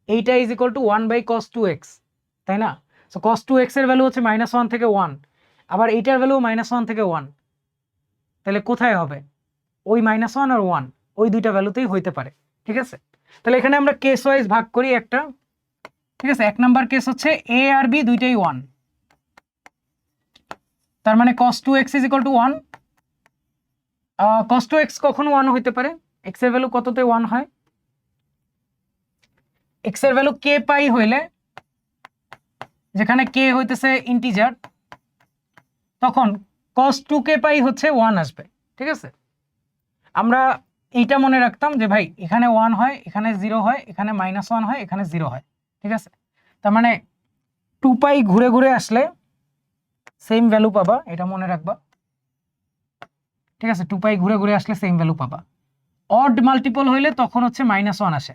এইটা is equal two 1/cos 2x, তাই না? সো cos 2x এর ভ্যালু হচ্ছে -1 থেকে 1, আবার এইটার ভ্যালু -1 থেকে 1। তাহলে কোথায় হবে? ওই -1 আর 1, ওই দুইটা ভ্যালুতেই হইতে পারে। ঠিক আছে, তাহলে এখানে আমরা কেস ওয়াইজ ভাগ করি একটা। ঠিক আছে, 1 নাম্বার কেস হচ্ছে a আর b দুইটাই 1, তার মানে cos 2x = 1। cos 2x কখনো 1 হইতে পারে, x এর ভ্যালু কততে 1 হয়? x এর ভ্যালু k পাই হইলে, যেখানে k হইতেছে ইন্টিজার, তখন cos 2k পাই হচ্ছে 1 আসবে। ঠিক আছে, আমরা এইটা মনে রাখতাম যে ভাই এখানে 1 হয়, এখানে 0 হয়, এখানে -1 হয়, এখানে 0 হয়। ঠিক আছে, তার মানে 2 পাই ঘুরে ঘুরে আসলে সেম ভ্যালু পাবা, এটা মনে রাখবা। ঠিক আছে, 2 পাই ঘুরে ঘুরে আসলে সেম ভ্যালু পাবা। অড মাল্টিপল হইলে তখন হচ্ছে -1 আসে।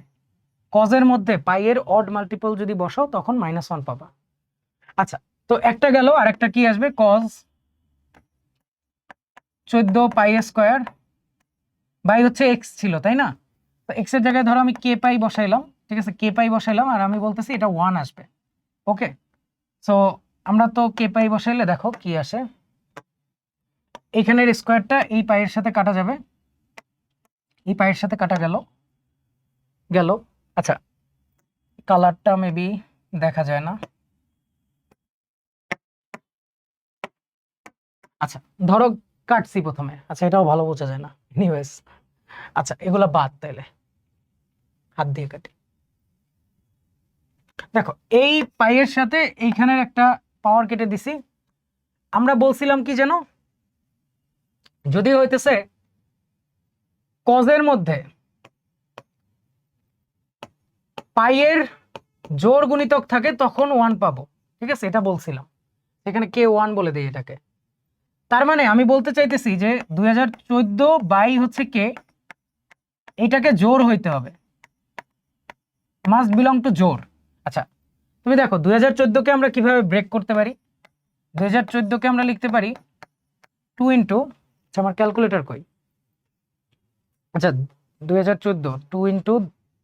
cos এর মধ্যে পাই এর অড মাল্টিপল যদি বসাও তখন -1 পাবা। আচ্ছা, তো একটা গেল, আর একটা কি আসবে? cos 14 পাই স্কয়ার বাই হচ্ছে x ছিল, তাই না? তো x এর জায়গায় ধরো আমি k পাই বসাইলাম। ঠিক আছে, k পাই বসাইলাম আর আমি বলতেছি এটা 1 আসবে। ওকে, সো আমরা তো k পাই বসাইলে দেখো কি আসে। এখানের স্কয়ারটা এই পাইয়ের সাথে কাটা যাবে, এই পাইয়ের সাথে কাটা গেল গেল। আচ্ছা, কালারটা মেবি দেখা যায় না। আচ্ছা ধরো কাটছি প্রথমে, আচ্ছা এটাও ভালো বোঝা যায় না, এনিওয়েজ। আচ্ছা এগুলা বাদ, তাইলে হাত দিয়ে কাটি। দেখো এই পাইয়ের সাথে এইখানের একটা পাওয়ার কেটে দিছি। আমরা বলছিলাম কি যেন, যদি হইতেছে কজের মধ্যে পাইয়ের জোড় গুণিতক থাকে তখন 1 পাবো। ঠিক আছে, এটা বলছিলাম, এখানে কে 1 বলে দেই এটাকে। তার মানে আমি বলতে চাইতেছি যে 2014 বাই হচ্ছে কে, এটাকে জোড় হইতে হবে, মাস্ট বিলং টু জোড়। আচ্ছা তুমি দেখো 2014 কে আমরা কিভাবে ব্রেক করতে পারি? 2014 কে আমরা লিখতে পারি 2 ইন্টু, আচ্ছা আমার ক্যালকুলেটর কই? আচ্ছা 2014 2 ইন্টু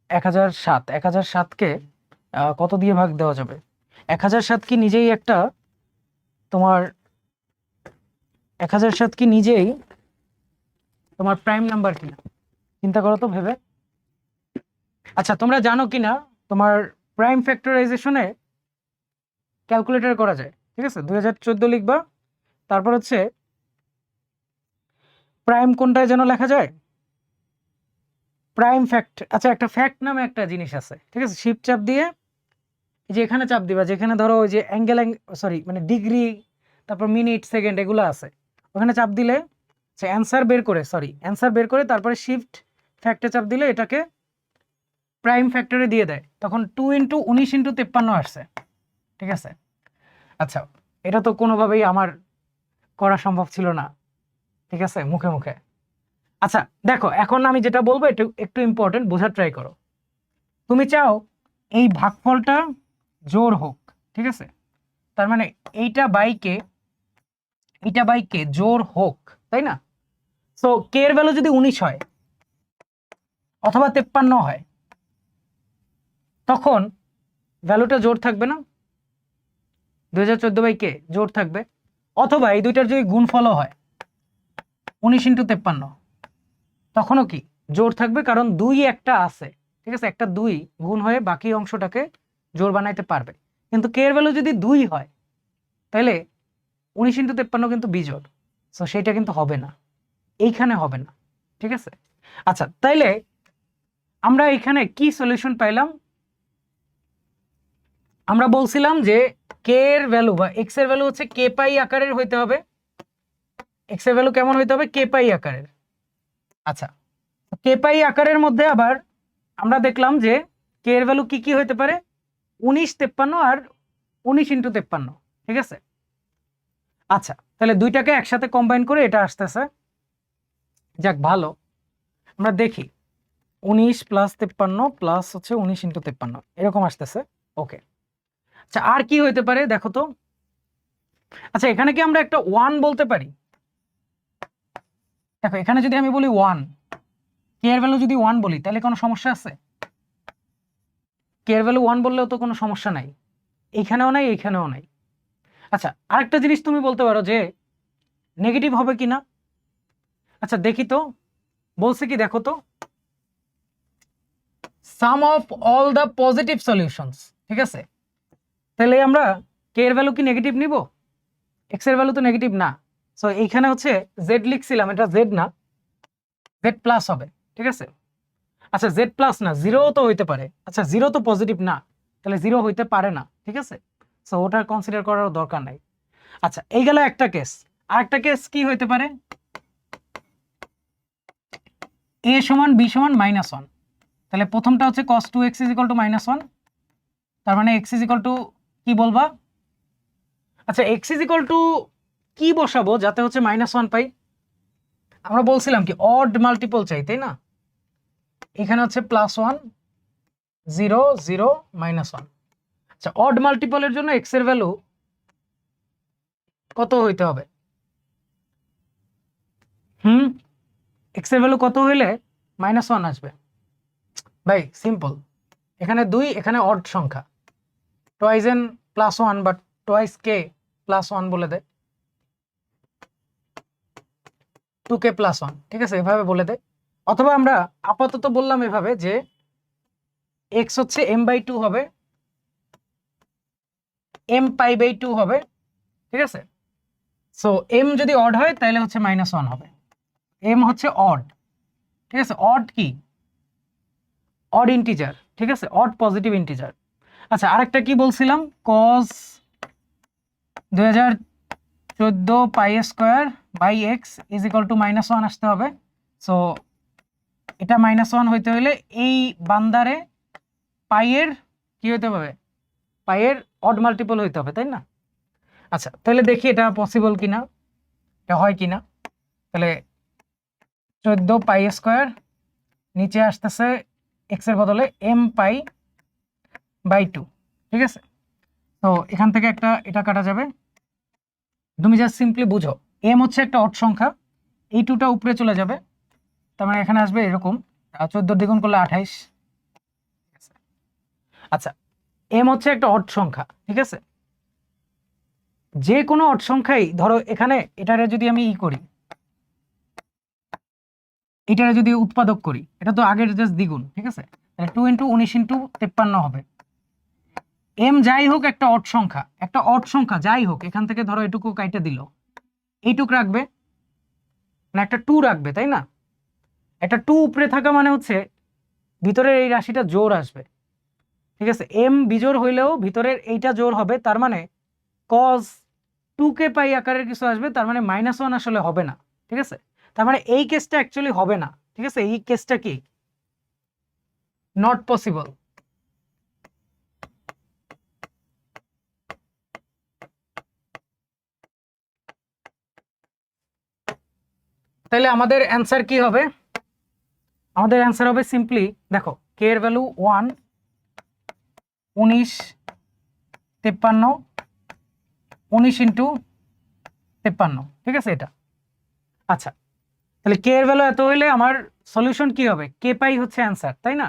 1007, 1007 কে কত দিয়ে ভাগ দেওয়া যাবে? 1007 কি নিজেই একটা তোমার 1007 কি নিজেই তোমার প্রাইম নাম্বার কিনা চিন্তা করো তো ভেবে। আচ্ছা তোমরা জানো কিনা তোমার প্রাইম ফ্যাক্টরাইজেশনে ক্যালকুলেটর করা যায়। ঠিক আছে, 2014 লিখবা, তারপর হচ্ছে প্রাইম কোনটায় যেন লেখা যায়, প্রাইম ফ্যাক্ট। আচ্ছা একটা ফ্যাক্ট নামে একটা জিনিস আছে। ঠিক আছে, শিফট চাপ দিয়ে যে এখানে চাপ দিবা, যেখানে ধরো ওই যে অ্যাঙ্গেল, সরি মানে ডিগ্রি, তারপর মিনিট সেকেন্ড এগুলো আছে, ওখানে চাপ দিলে অ্যান্সার বের করে, সরি অ্যান্সার বের করে তারপরে শিফট ফ্যাক্টরে চাপ দিলে এটাকে প্রাইম ফ্যাক্টরে দিয়ে দেয়, তখন 2 ইন্টু 19 ইন্টু 53 আসছে। ঠিক আছে, আচ্ছা, এটা তো কোনোভাবেই আমার করা সম্ভব ছিল না, ঠিক আছে, মুখে মুখে। আচ্ছা দেখো, এখন আমি যেটা বলবো একটু একটু ইম্পর্টেন্ট, বোঝার ট্রাই করো। তুমি চাও এই ভাগফলটা জোড় হোক, ঠিক আছে, তার মানে এইটা বাই কে জোড় হোক, তাই না? সো কে এর ভ্যালু যদি 19 হয় অথবা 53 হয়, তখন ভ্যালুটা জোড় থাকবে না? 2014 বাই কে জোড় থাকবে। অথবা এই দুইটার যদি গুণফলও হয় 19 ইন্টু 53, তখনও কি জোড় থাকবে, কারণ দুই একটা আছে, ঠিক আছে, একটা দুই গুণ হয়ে বাকি অংশটাকে জোড় বানাইতে পারবে। কিন্তু কে এর ভ্যালু যদি 2 হয়, তাহলে 19 ইন্টু 53 কিন্তু বিজোড়, সো সেটা কিন্তু হবে না, এইখানে হবে না, ঠিক আছে। আচ্ছা, তাইলে আমরা এখানে কি সলিউশন পাইলাম? আমরা বলছিলাম যে কে এর ভ্যালু বা এক্স এর ভ্যালু হচ্ছে কে পাই আকারের হইতে হবে। এক্স এর ভ্যালু কেমন হইতে হবে? কে পাই আকারের। আচ্ছা, কে পাই আকারের মধ্যে আবার আমরা দেখলাম যে কে এর ভ্যালু কি কি হইতে পারে? 19, 53 আর 19 ইন্টু 53, ঠিক আছে। আচ্ছা, তাহলে দুইটাকে একসাথে কম্বাইন করে এটা আসতেছে, যাক ভালো। আমরা দেখি 19 প্লাস 53 প্লাস হচ্ছে 19 ইন্টু 53 এরকম আসতেছে। ওকে, আচ্ছা আর কি হইতে পারে দেখো তো। আচ্ছা, এখানে কি আমরা একটা 1 বলতে পারি? দেখো এখানে যদি আমি বলি 1, কে এর ভ্যালু যদি 1 বলি, তাহলে কোনো সমস্যা আছে? কে এর ভ্যালু 1 বললেও তো কোনো সমস্যা নাই, এইখানেও নাই এইখানেও নাই। আচ্ছা, আরেকটা জিনিস তুমি বলতে পারো যে নেগেটিভ হবে কিনা। আচ্ছা দেখি তো, বলছে কি দেখো তো, sum of all the positive solutions, ঠিক আছে। তাহলে আমরা কে এর ভ্যালু কি নেগেটিভ নিব? এক্স এর ভ্যালু তো নেগেটিভ না, সো এইখানে হচ্ছে জেড লিখছিলাম, এটা জেড না, জেড প্লাস হবে, ঠিক আছে। আচ্ছা জেড প্লাস না, জিরো তো হইতে পারে। আচ্ছা জিরো তো পজিটিভ না, তাহলে জিরো হইতে পারে না, ঠিক আছে, সো ওটা কনসিডার করার দরকার নাই। আচ্ছা এই গেল একটা কেস। আরেকটা কেস কি হইতে পারে? এ সমান বি সমান -1, তাহলে প্রথমটা হচ্ছে cos 2x = -1, তার মানে x = কি বলবা? আচ্ছা x কি বসাবো যাতে হচ্ছে -1 পাই? আমরা বলছিলাম কি অড মাল্টিপল চাই, তাই না? এখানে হচ্ছে +1 0 0 -1। আচ্ছা অড মাল্টিপলের জন্য x এর ভ্যালু কত হইতে হবে? x এর ভ্যালু কত হইলে -1 আসবে? ভাই সিম্পল, এখানে 2, এখানে অড সংখ্যা, twice n +1 but twice k +1 বলে দেয়, 2k +1, ঠিক আছে, এভাবে বলে দেয়। অথবা আমরা আপাতত বললাম এভাবে যে x হচ্ছে m/2 হবে, m π/2 হবে, ঠিক আছে। সো m যদি অড হয় তাহলে হচ্ছে -1 হবে, m হচ্ছে অড, ঠিক আছে। অড কি? অড ইন্টিজার, ঠিক আছে, অড পজিটিভ ইন্টিজার। আচ্ছা আরেকটা কি বলছিলাম? cos 2014 π² x = -1 আসতে হবে। সো এটা -1 হইতে হলে এই বান্দারে পাইয়ের কি হইতে হবে? পাইয়ের অড মাল্টিপল হইতে হবে, তাই না? আচ্ছা তাহলে দেখি এটা পসিবল কিনা, এটা হয় কিনা। তাহলে 14 π², নিচে আসতেছে x এর বদলে m π/2, ঠিক আছে। তো এখান থেকে একটা এটা কাটা যাবে, তুমি জাস্ট সিম্পলি বুঝো m হচ্ছে একটা অড সংখ্যা, এই 2টা উপরে চলে যাবে, তার মানে এখানে আসবে এরকম 14 দ্বিগুণ করলে 28। আচ্ছা m হচ্ছে একটা অড সংখ্যা, ঠিক আছে, যে কোনো অড সংখ্যাই ধরো এখানে এটারে যদি আমি করি, এটারে যদি উৎপাদক করি, এটা তো আগের জাস্ট দ্বিগুণ, ঠিক আছে, তাহলে 2 × 19 × 53 হবে। m যাই হোক একটা অড সংখ্যা, একটা অড সংখ্যা যাই হোক, এখান থেকে ধরো এটুকু কাইটে দিল, এইটুক রাখবে, মানে একটা 2 রাখবে, তাই না? একটা 2 উপরে থাকা মানে হচ্ছে ভিতরের এই রাশিটা জোর আসবে, ঠিক আছে। m বিজোড় হইলেও ভিতরের এইটা জোর হবে, তার মানে cos 2k π আকারের কিছু আসবে, তার মানে -1 আসলে হবে না, ঠিক আছে। তার মানে এই কেসটা অ্যাকচুয়ালি হবে না, ঠিক আছে, এই কেসটা কি নট পসিবল। তাহলে আমাদের অ্যান্সার কি হবে? আমাদের অ্যান্সার হবে সিম্পলি, দেখো কে এর ভ্যালু 1, 19, 53, 19 ইন্টু 53, ঠিক আছে এটা। আচ্ছা, তাহলে কে এর ভ্যালু এত হইলে আমার সলিউশন কি হবে? কে পাই হচ্ছে অ্যান্সার, তাই না?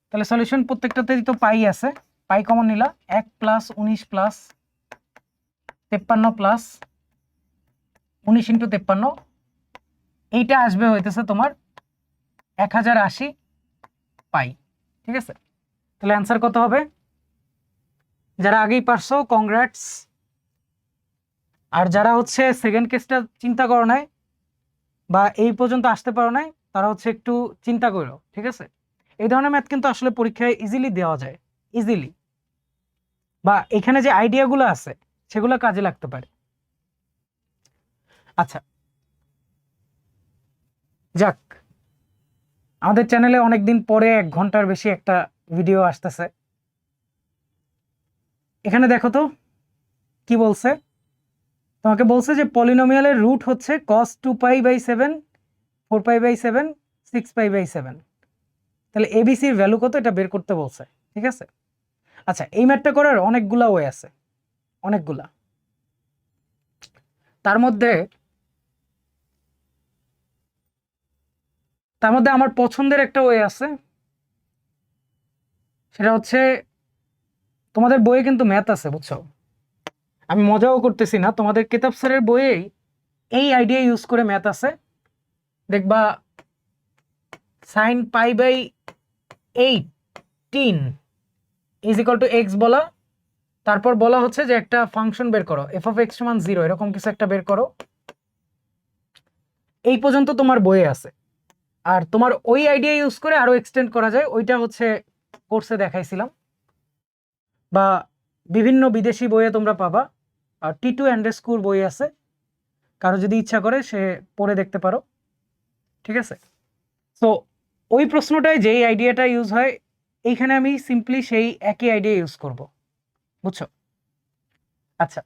তাহলে সলিউশন প্রত্যেকটাতেই তো পাই আছে, পাই কমন নিলা, 1 প্লাস 19 প্লাস 53 প্লাস 19 ইন্টু 53, এইটা আসবে হইতেছে তোমার 1080 পাই, ঠিক আছে। তাহলে অ্যান্সার কত হবে? যারা আগেই পারছো কংগ্রাটস, আর যারা হচ্ছে সেকেন্ড কেসটা চিন্তা করো নাই বা এই পর্যন্ত আসতে পারো নাই, তারা হচ্ছে একটু চিন্তা করো, ঠিক আছে। এই ধরনের ম্যাথ কিন্তু আসলে পরীক্ষায় ইজিলি দেওয়া যায়, ইজিলি, বা এখানে যে আইডিয়াগুলো আছে সেগুলো কাজে লাগতে পারে। আচ্ছা, যাক, আমাদের চ্যানেলে অনেকদিন পরে 1 ঘন্টার বেশি একটা ভিডিও আসতেছে। এখানে দেখো তো কি বলছে। তোমাকে বলছে যে পলিনোমিয়ালের রুট হচ্ছে cos 2π/7, 4π/7, 6π/7। তাহলে এবিসির ভ্যালু কত এটা বের করতে বলছে, ঠিক আছে। আচ্ছা, এই ম্যাথটা করার অনেকগুলা ওয়ে আছে, অনেকগুলা। তার মধ্যে আমার পছন্দের একটা ওয়ে আছে, সেটা হচ্ছে তোমাদের বইয়ে কিন্তু ম্যাথ আছে, বুঝছো। আমি মজাও করতেছি না, তোমাদের কেতাব স্যারের বইয়েই এই আইডিয়া ইউজ করে ম্যাথ আছে। দেখবা sin π/18 is equal to x বলা, তারপর বলা হচ্ছে যে একটা ফাংশন বের করো f of x সমান 0, এরকম কিছু একটা বের করো। এই পর্যন্ত তোমার বইয়ে আছে। আর তোমার ওই আইডিয়া ইউজ করে আরো এক্সটেন্ড করা যায়, ওইটা হচ্ছে কোর্সে দেখাইছিলাম, বা বিভিন্ন বিদেশি বইয়ে তোমরা পাবা। আর টিটু অ্যান্ডারস্কোর বই আছে, কারো যদি ইচ্ছা করে সে পড়ে দেখতে পারো, ঠিক আছে। তো ওই প্রশ্নটায় যেই আইডিয়াটা ইউজ হয়, এইখানে আমি সিম্পলি সেই একই আইডিয়া ইউজ করব, বুঝছো। আচ্ছা,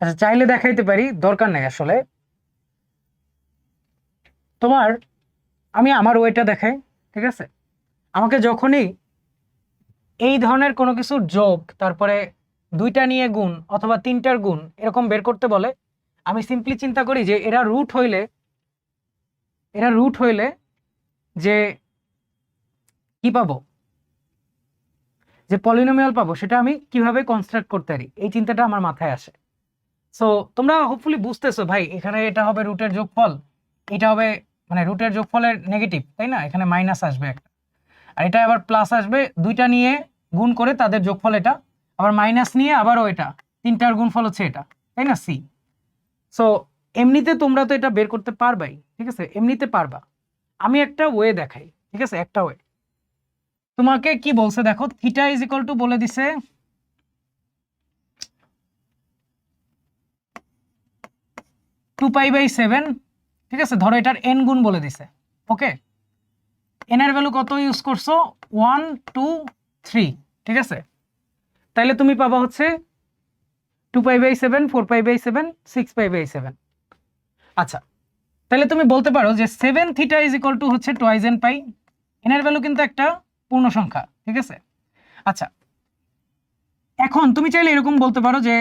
আচ্ছা, চাইলে দেখাইতে পারি, দরকার নাই আসলে। তোমার আমি আমার ওয়েটা দেখাই, ঠিক আছে। আমাকে যখনই এই ধরনের কোনো কিছুর যোগ, তারপরে 2টা নিয়ে গুণ অথবা 3টার গুণ এরকম বের করতে বলে, আমি সিম্পলি চিন্তা করি যে এরা রুট হইলে যে কি পাবো, যে পলিনোমিয়াল পাবো, সেটা আমি কিভাবে কনস্ট্রাক্ট করতে পারি, এই চিন্তাটা আমার মাথায় আসে। সো তোমরা হোপফুলি বুঝতেছো ভাই, এখানে এটা হবে রুটের যোগফল, এটা হবে মানে রুটের যোগফলের নেগেটিভ, তাই না, এখানে মাইনাস আসবে একটা, আর এটা আবার প্লাস আসবে, 2টা নিয়ে গুণ করে তাদের যোগফল এটা, আবার মাইনাস নিয়ে আবারও এটা, 3টার গুণফল হচ্ছে এটা, তাই না, সি। সো এমনিতে তোমরা তো এটা বের করতে পারবাই, ঠিক আছে, এমনিতে পারবা। আমি একটা ওয়ে দেখাই, ঠিক আছে, একটা ওয়ে। তোমাকে কি বলছে দেখো, থিটা ইজ ইকুয়াল টু বলে দিছে 2π/7, ঠিক আছে, ধরো এটার n গুণ বলে দিছে, ওকে। n এর ভ্যালু কত ইউজ করছো? 1, 2, 3, ঠিক আছে। তাইলে তুমি পাবা হচ্ছে 2π/7, 4π/7, 6π/7। আচ্ছা, তাহলে তুমি বলতে পারো যে 7 থিটা ইজ ইকুয়াল টু হচ্ছে টুয়াইজ এন পাই। n এর ভ্যালু কিন্তু একটা পূর্ণ সংখ্যা, ঠিক আছে। আচ্ছা, এখন তুমি চাইলে এরকম বলতে পারো যে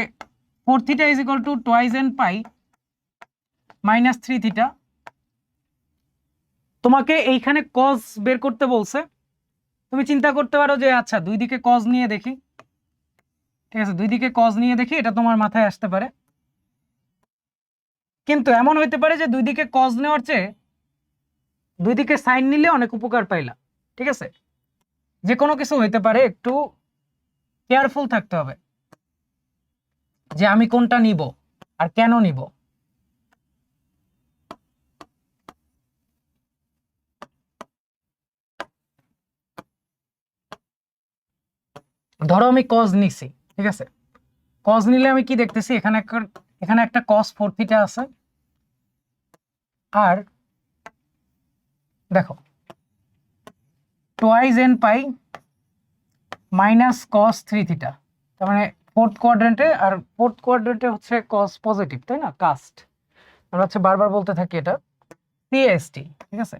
4 theta is equal two twice N pi minus 3 theta. তোমাকে এইখানে কজ বের করতে বলছে, তুমি চিন্তা করতে পারো যে আচ্ছা দুই দিকে কজ নিয়ে দেখি, ঠিক আছে, দুই দিকে কজ নিয়ে দেখি, এটা তোমার মাথায় আসতে পারে। কিন্তু এমন হইতে পারে যে দুই দিকে কজ নেওয়ার চেয়ে দুই দিকে সাইন নিলে অনেক উপকার পাইলা, ঠিক আছে। যে কোনো কিছু হইতে পারে, একটু কেয়ারফুল থাকতে হবে যে আমি কোনটা নিব আর কেন নিব। ধরো আমি কজ নিছি, ঠিক আছে, কজ নিলে আমি কি দেখতেছি, এখানে একটা কস 4 থিটা আছে, আর দেখো টুয়াইজ এন পাই মাইনাস কস 3 থিটা, তার মানে ফোর্থ কোয়াড্রেন্টে, আর ফোর্থ কোয়াড্রেন্টে হচ্ছে কস পজিটিভ, তাই না? কাস্ট আমরা হচ্ছে বারবার বলতে থাকি এটা সিএসটি, ঠিক আছে?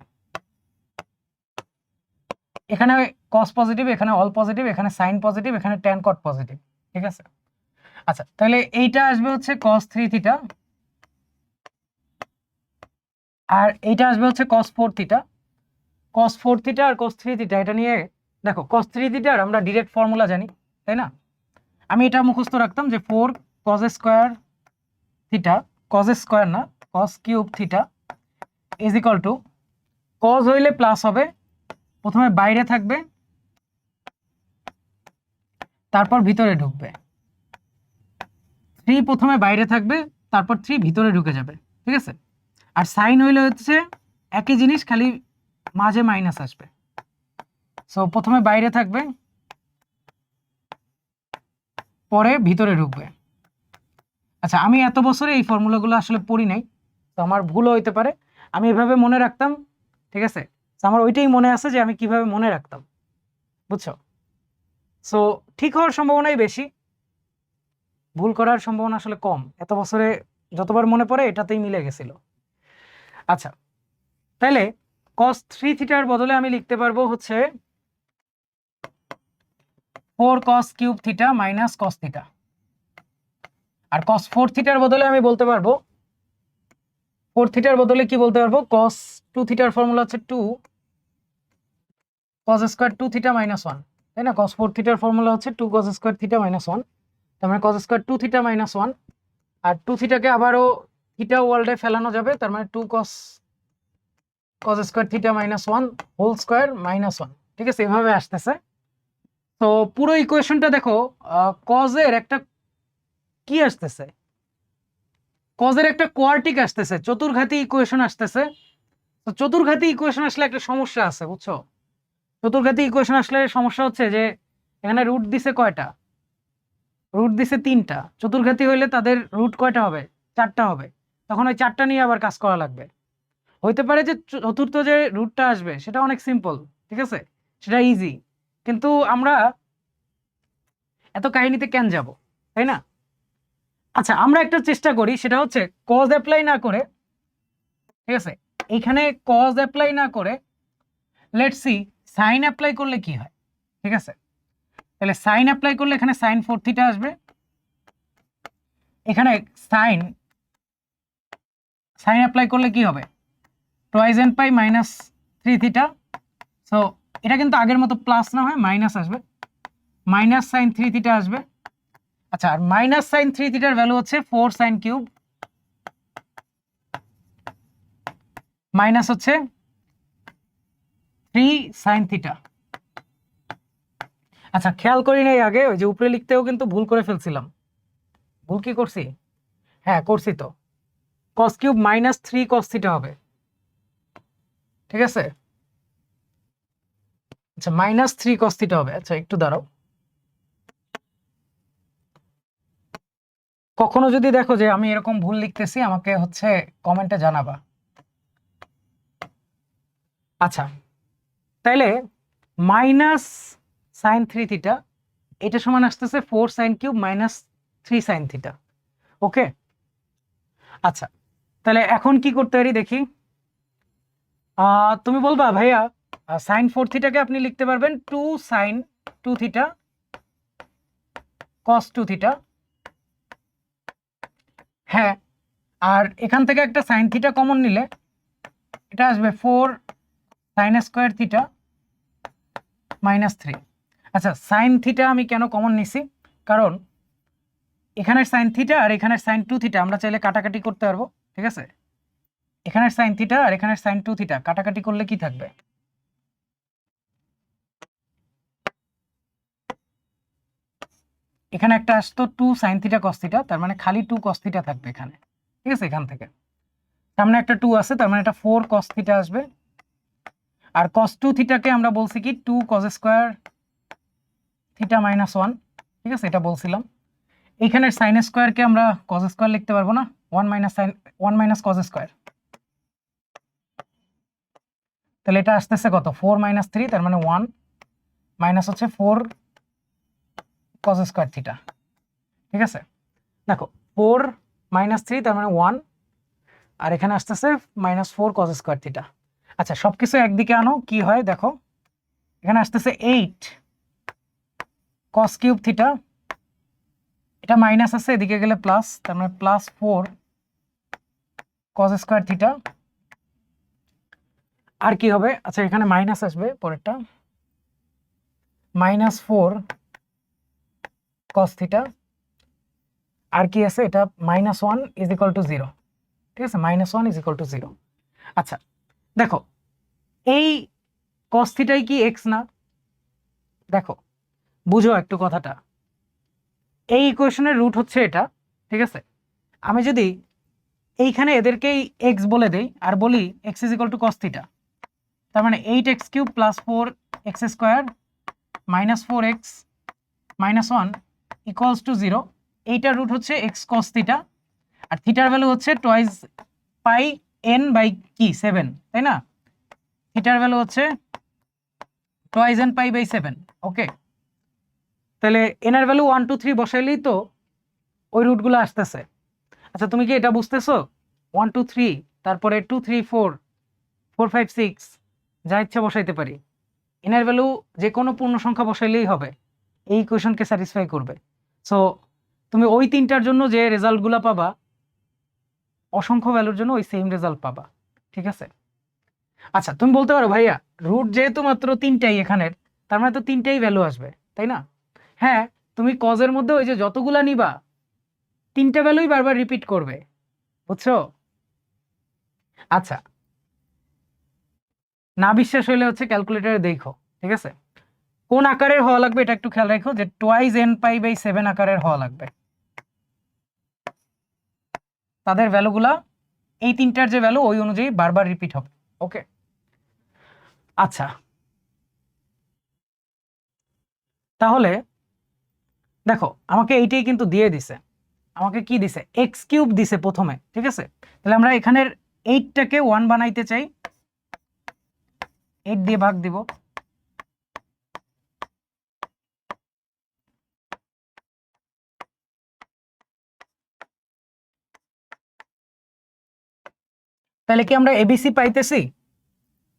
এখানে কস পজিটিভ, এখানে অল পজিটিভ, এখানে সাইন পজিটিভ, এখানে ট্যান কট পজিটিভ, ঠিক আছে? আচ্ছা, তাহলে এইটা আসবে হচ্ছে cos 3 থিটা, আর এইটা আসবে হচ্ছে cos 4 থিটা। cos 4 থিটা আর cos 3 থিটা, এটা নিয়ে দেখো cos 3 থিটার আমরা ডিরেক্ট ফর্মুলা জানি, তাই না? আমি এটা মুখস্থ রাখতাম যে 4 cos square theta, cos square না, cos cube theta is equal two, cos হইলে প্লাস হবে, প্রথমে বাইরে থাকবে তারপর ভিতরে ঢুকবে, 3 প্রথমে বাইরে থাকবে তারপর 3 ভিতরে ঢুকে যাবে, ঠিক আছে? আর সাইন হইলে হচ্ছে একই জিনিস, খালি মাঝে মাইনাস আসবে। সো প্রথমে বাইরে থাকবে পরে ভিতরে ঢুকবে। আচ্ছা, আমি এত বছরে এই ফর্মুলাগুলো আসলে পড়ি নাই, তো আমার ভুলও হইতে পারে, আমি এভাবে মনে রাখতাম, ঠিক আছে? তো আমার ওইটাই মনে আছে যে আমি কিভাবে মনে রাখতাম, বুঝছো? সো ঠিক হওয়ার সম্ভাবনাই বেশি, ভুল করার সম্ভাবনা আসলে কম। এত বছরে যতবার মনে পড়ে এটাতেই মিলে গেছিল। আচ্ছা, তাহলে cos 3 থিটার বদলে আমি লিখতে পারবো হচ্ছে 4 cos cube theta minus cos theta, আর cos 4 থিটার বদলে আমি বলতে পারবো, 4 থিটার বদলে কি বলতে পারবো, cos 2 থিটার ফর্মুলা হচ্ছে 2 cos স্কয়ার 2 থিটা মাইনাস 1, তাই না? cos 4 থিটার ফর্মুলা হচ্ছে 2 cos স্কয়ার থিটা মাইনাস 1, তার মানে cos স্কয়ার 2 থিটা মাইনাস 1, আর 2 থিটাকে আবারও থিটা ওয়ার্ল্ডে ফেলানো যাবে, তার মানে 2 cos square theta minus 1 whole square minus 1, ঠিক আছে? এভাবে আসতেছে। তো পুরো ইকুয়েশনটা দেখো, কজের একটা কি আসতেছে, কজের একটা কোয়ার্টিক আসতেছে, চতুর্ঘাতী ইকুয়েশন আসতেছে। তো চতুর্ঘাতী ইকুয়েশন আসলে একটা সমস্যা আছে, বুঝছো? চতুর্ঘাতী ইকুয়েশন আসলে সমস্যা হচ্ছে যে এখানে রুট দিছে কয়টা, রুট দিছে 3টা, চতুর্ঘাতী হইলে তাদের রুট কয়টা হবে, 4টা হবে, তখন ওই 4টা নিয়ে আবার কাজ করা লাগবে। হইতে পারে যে চতুর্থ যে রুটটা আসবে সেটা অনেক সিম্পল, ঠিক আছে, সেটা ইজি, কিন্তু আমরা এত কাহিনীতে কেন যাব, তাই না? আচ্ছা, আমরা একটা চেষ্টা করি, সেটা হচ্ছে কজ অ্যাপ্লাই না করে, ঠিক আছে, এখানে কজ অ্যাপ্লাই না করে লেটস সি সাইন অ্যাপ্লাই করলে কি হয়, ঠিক আছে? তাহলে সাইন অ্যাপ্লাই করলে এখানে সাইন 4 থিটা আসবে, এখানে সাইন অ্যাপ্লাই করলে কি হবে, টুয়াইস এন পাই মাইনাস 3 থিটা। সো এটা কিন্তু আগের মতো প্লাস না হয় মাইনাস আসবে, মাইনাস সাইন 3 থিটা আসবে। আচ্ছা, আর মাইনাস সাইন 3 থিটার ভ্যালু হচ্ছে 4 সাইন কিউব মাইনাস হচ্ছে 3 সাইন থিটা। আচ্ছা, খেয়াল করি নাই আগে, ওই যে উপরে লিখতেও কিন্তু ভুল করে ফেলছিলাম। ভুল কি করছি? হ্যাঁ করছি তো, cos cube minus 3 cos theta হবে, ঠিক আছে? আচ্ছা, মাইনাস 3 কস থিটা হবে। আচ্ছা একটু দাঁড়াও, কখনো যদি দেখো যে আমি এরকম ভুল লিখতেছি আমাকে হচ্ছে কমেন্টে জানাবা। আচ্ছা, তাইলে মাইনাস সাইন 3 থিটা এটা সমান আসতেছে 4 sine cube minus 3 sine theta, okay? আচ্ছা, তাহলে এখন কি করতে পারি দেখি। তুমি বলবা ভাইয়া সাইন 4 থিটাকে আপনি লিখতে পারবেন 2 সাইন 2 থিটা কস 2 থিটা, হ্যাঁ, আর এখান থেকে একটা সাইন থিটা কমন নিলে এটা আসবে 4 সাইন স্কয়ার থিটা মাইনাস 3। আচ্ছা, সাইন থিটা আমি কেন কমন নিছি, কারণ এখানের সাইন থিটা আর এখানের সাইন 2 থিটা আমরা চাইলে কাটাকাটি করতে পারবো, ঠিক আছে? এখানের সাইন থিটা আর এখানের সাইন 2 থিটা কাটাকাটি করলে কি থাকবে, এখানে একটা আসতো 2 সাইন থিটা কস থিটা, তার মানে খালি 2 কস থিটা থাকবে এখানে, ঠিক আছে? এখান থেকে সামনে একটা 2 আছে, তার মানে এটা 4 কস থিটা আসবে, আর কস 2 থিটাকে আমরা বলছি কি 2 কস স্কয়ার থিটা মাইনাস 1, ঠিক আছে? এটা বলছিলাম। এইখানের সাইন স্কয়ারকে আমরা কস স্কয়ার লিখতে পারবো না, 1 minus sine 1 minus cos square, তাহলে এটা আসতেছে কত, 4 মাইনাস 3, তার মানে 1 মাইনাস হচ্ছে 4 কজ স্কোয়ার থিটা। ঠিক আছে, দেখো 4 - 3 তার মানে 1, আর এখানে আসতেছে -4 কজ স্কোয়ার থিটা। আচ্ছা, সবকিছু একদিকে আনো, কি হয় দেখো, এখানে আসতেছে 8 কস কিউব থিটা, এটা মাইনাস আছে, এদিকে গেলে প্লাস, তার মানে +4 কজ স্কোয়ার থিটা। আর কি হবে, আচ্ছা এখানে মাইনাস আসবে পরেরটা, -4 কস থিটা। আর কি আছে, এটা -1 = 0। ঠিক আছে, -1 = 0। আচ্ছা দেখো, এই কস থিটাই কি এক্স না? দেখো বুঝো একটু কথাটা, এই ইকুয়েশনের রুট হচ্ছে এটা। ঠিক আছে, আমি যদি এইখানে এদেরকেই এক্স বলে দেই আর বলি x = cos থিটা, তার মানে 8x³ + 4x² -4x -1 = 0। এইটার রুট হচ্ছে x cos থিটা, আর থিটার ভ্যালু হচ্ছে টয়েস পাই n বাই কি 7, তাই না? থিটার ভ্যালু হচ্ছে টয়েস n পাই বাই 7। ওকে, তাহলে n এর ভ্যালু 1 2 3 বসাইলেই তো ওই রুটগুলো আসতেছে। আচ্ছা তুমি কি এটা বুঝতেছো? 1 2 3, তারপরে 2 3 4 4 5 6 যা ইচ্ছা বসাইতে পারি, n এর ভ্যালু যে কোনো পূর্ণ সংখ্যা বসাইলেই হবে, এই ইকুয়েশনকে স্যাটিসফাই করবে। সো তুমি ওই তিনটার জন্য যে রেজাল্টগুলো পাবা, অসংখ্য ভ্যালুর জন্য ওই সেম রেজাল্ট পাবা। ঠিক আছে, আচ্ছা তুমি বলতে পারো ভাইয়া রুট যেহেতু মাত্র তিনটাই এখানের, তার মানে তো তিনটাই ভ্যালু আসবে, তাই না? হ্যাঁ, তুমি কজের মধ্যে ওই যে যতগুলা নিবা তিনটা ভ্যালুই বারবার রিপিট করবে, বুঝছো? আচ্ছা, না বিশ্বাস হইলে হচ্ছে ক্যালকুলেটরে দেখো। ঠিক আছে, কোন আকারের হওয়া লাগবে এটা একটু খেয়াল রাখো, যে টয়েস n পাই বাই 7 আকারের হওয়া লাগবে। তাদের ভ্যালুগুলা এই তিনটার যে ভ্যালু ওই অনুযায়ী বারবার রিপিট হবে। ওকে, আচ্ছা তাহলে দেখো আমাকে এইটাই কিন্তু দিয়ে দিছে, আমাকে কি দিছে, x³ দিছে প্রথমে। ঠিক আছে, তাহলে আমরা এখানের 8টাকে 1 বানাইতে চাই, 8 দিয়ে ভাগ দিব। তাহলে কি আমরা এবিসি পাইতেছি?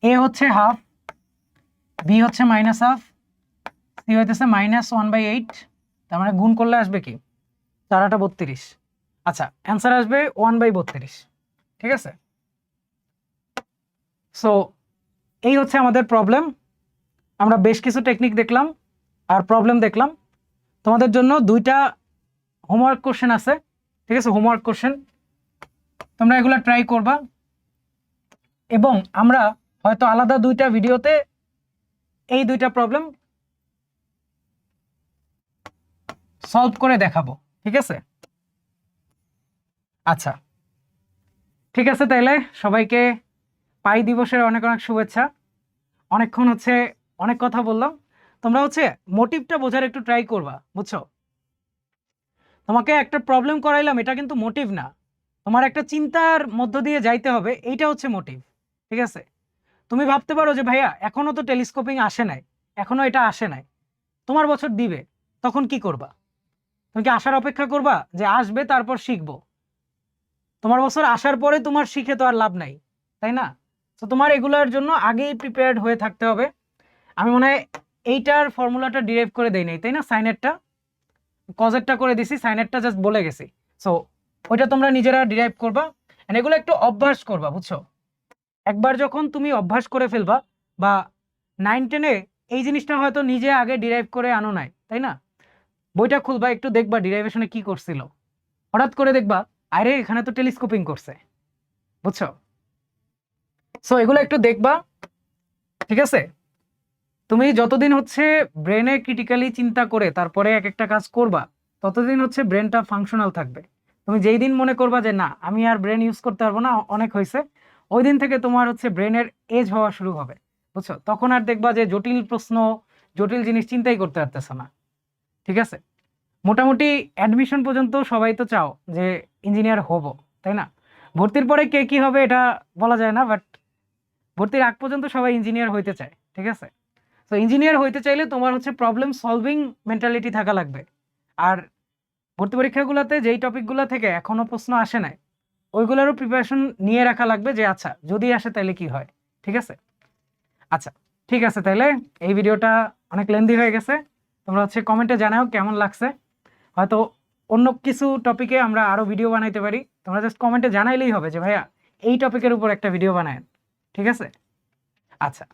এ হচ্ছে হাফ, বি হচ্ছে -হাফ, সি হইতেছে -1/8, তার মানে গুণ করলে আসবে কি 4 8 32। আচ্ছা অ্যান্সার আসবে 1/32। ঠিক আছে, সো এই হচ্ছে আমাদের প্রবলেম। আমরা বেশ কিছু টেকনিক দেখলাম আর প্রবলেম দেখলাম। তোমাদের জন্য 2টা হোমওয়ার্ক কোশ্চেন আছে। ঠিক আছে, হোমওয়ার্ক কোশ্চেন তোমরা এগুলা ট্রাই করবা, এবং আমরা হয়তো আলাদা 2টা ভিডিওতে এই 2টা প্রবলেম সলভ করে দেখাবো। ঠিক আছে, আচ্ছা ঠিক আছে, তাইলে সবাইকে পাই দিবসের অনেক অনেক শুভেচ্ছা। অনেকক্ষণ হচ্ছে অনেক কথা বললাম, তোমরা হচ্ছে মোটিভটা বোঝার একটু ট্রাই করবা, বুঝছো? তোমাকে একটা প্রবলেম করাইলাম, এটা কিন্তু মোটিভ না, তোমার একটা চিন্তার মধ্য দিয়ে যাইতে হবে, এইটা হচ্ছে মোটিভ। ঠিক আছে, তুমি ভাবতে পারো যে ভাইয়া এখনো তো টেলিস্কোপিং আসে নাই, এখনো এটা আসে নাই, তোমার বছর দিবে, তখন কি করবা? তুমি কি আসার অপেক্ষা করবা যে আসবে তারপর শিখবো? তোমার বছর আসার পরে তোমার শিখে তো আর লাভ নাই, তাই না? তো তোমার এগুলোর জন্য আগেই প্রিপেয়ার্ড হয়ে থাকতে হবে। আমি মনে হয় এইটার ফর্মুলাটা ডিরাইভ করে দেই নাই, তাই না? সাইনেরটা কজেরটা করে দিছি, সাইনেরটা জাস্ট বলে গেছি। সো ওইটা তোমরা নিজেরা ডিরাইভ করবা, এন্ড এগুলো একটু অভ্যাস করবা, বুঝছো? একবার যখন তুমি অভ্যাস করে ফেলবা, বা 9 10-এ এই জিনিসটা হয়তো নিজে আগে ডিরাইভ করে আনো নাই, তাই না? বইটা খুলবা, একটু দেখবা ডিরাইভেশনে কি করছিল, হঠাৎ করে দেখবা আরে এখানে তো টেলিস্কোপিং করছে, বুঝছো? সো এগুলো একটু দেখবা। ঠিক আছে, তুমি যতদিন হচ্ছে ব্রেনে ক্রিটিক্যালি চিন্তা করে তারপরে এক একটা কাজ করবা, ততদিন হচ্ছে ব্রেনটা ফাংশনাল থাকবে। তুমি যেই দিন মনে করবা যে না আমি আর ব্রেন ইউজ করতে পারবো না, অনেক হয়েছে, ওই দিন থেকে তোমার হচ্ছে ব্রেনের এজ হওয়া শুরু হবে, বুঝছো? তখন আর দেখবা যে জটিল প্রশ্ন, জটিল জিনিস চিন্তাই করতে পারতেছো না। ঠিক আছে, মোটামুটি অ্যাডমিশন পর্যন্ত সবাই তো চাও যে ইঞ্জিনিয়ার হব, তাই না? ভর্তির পরে কে কি হবে এটা বলা যায় না, বাট ভর্তির আগ পর্যন্ত সবাই ইঞ্জিনিয়ার হইতে চায়। ঠিক আছে, তো ইঞ্জিনিয়ার হইতে চাইলে তোমার হচ্ছে প্রবলেম সলভিং মেন্টালিটি থাকা লাগবে। আর ভর্তি পরীক্ষাগুলোতে যেই টপিকগুলো থেকে এখনো প্রশ্ন আসে নাই ওইগুলোরও প্রিপারেশন নিয়ে রাখা লাগবে, যে আচ্ছা যদি আসে তাহলে কি হয়। ঠিক আছে? আচ্ছা ঠিক আছে, তাহলে এই ভিডিওটা অনেক লেন্দি হয়ে গেছে। তোমরা হচ্ছে কমেন্টে জানাও কেমন লাগছে। হয়তো অন্য কিছু টপিকে আমরা আরো ভিডিও বানাইতে পারি, তোমরা জাস্ট কমেন্টে জানাইলেই হবে যে ভাইয়া এই টপিকের উপর একটা ভিডিও বানায়। ঠিক আছে? আচ্ছা।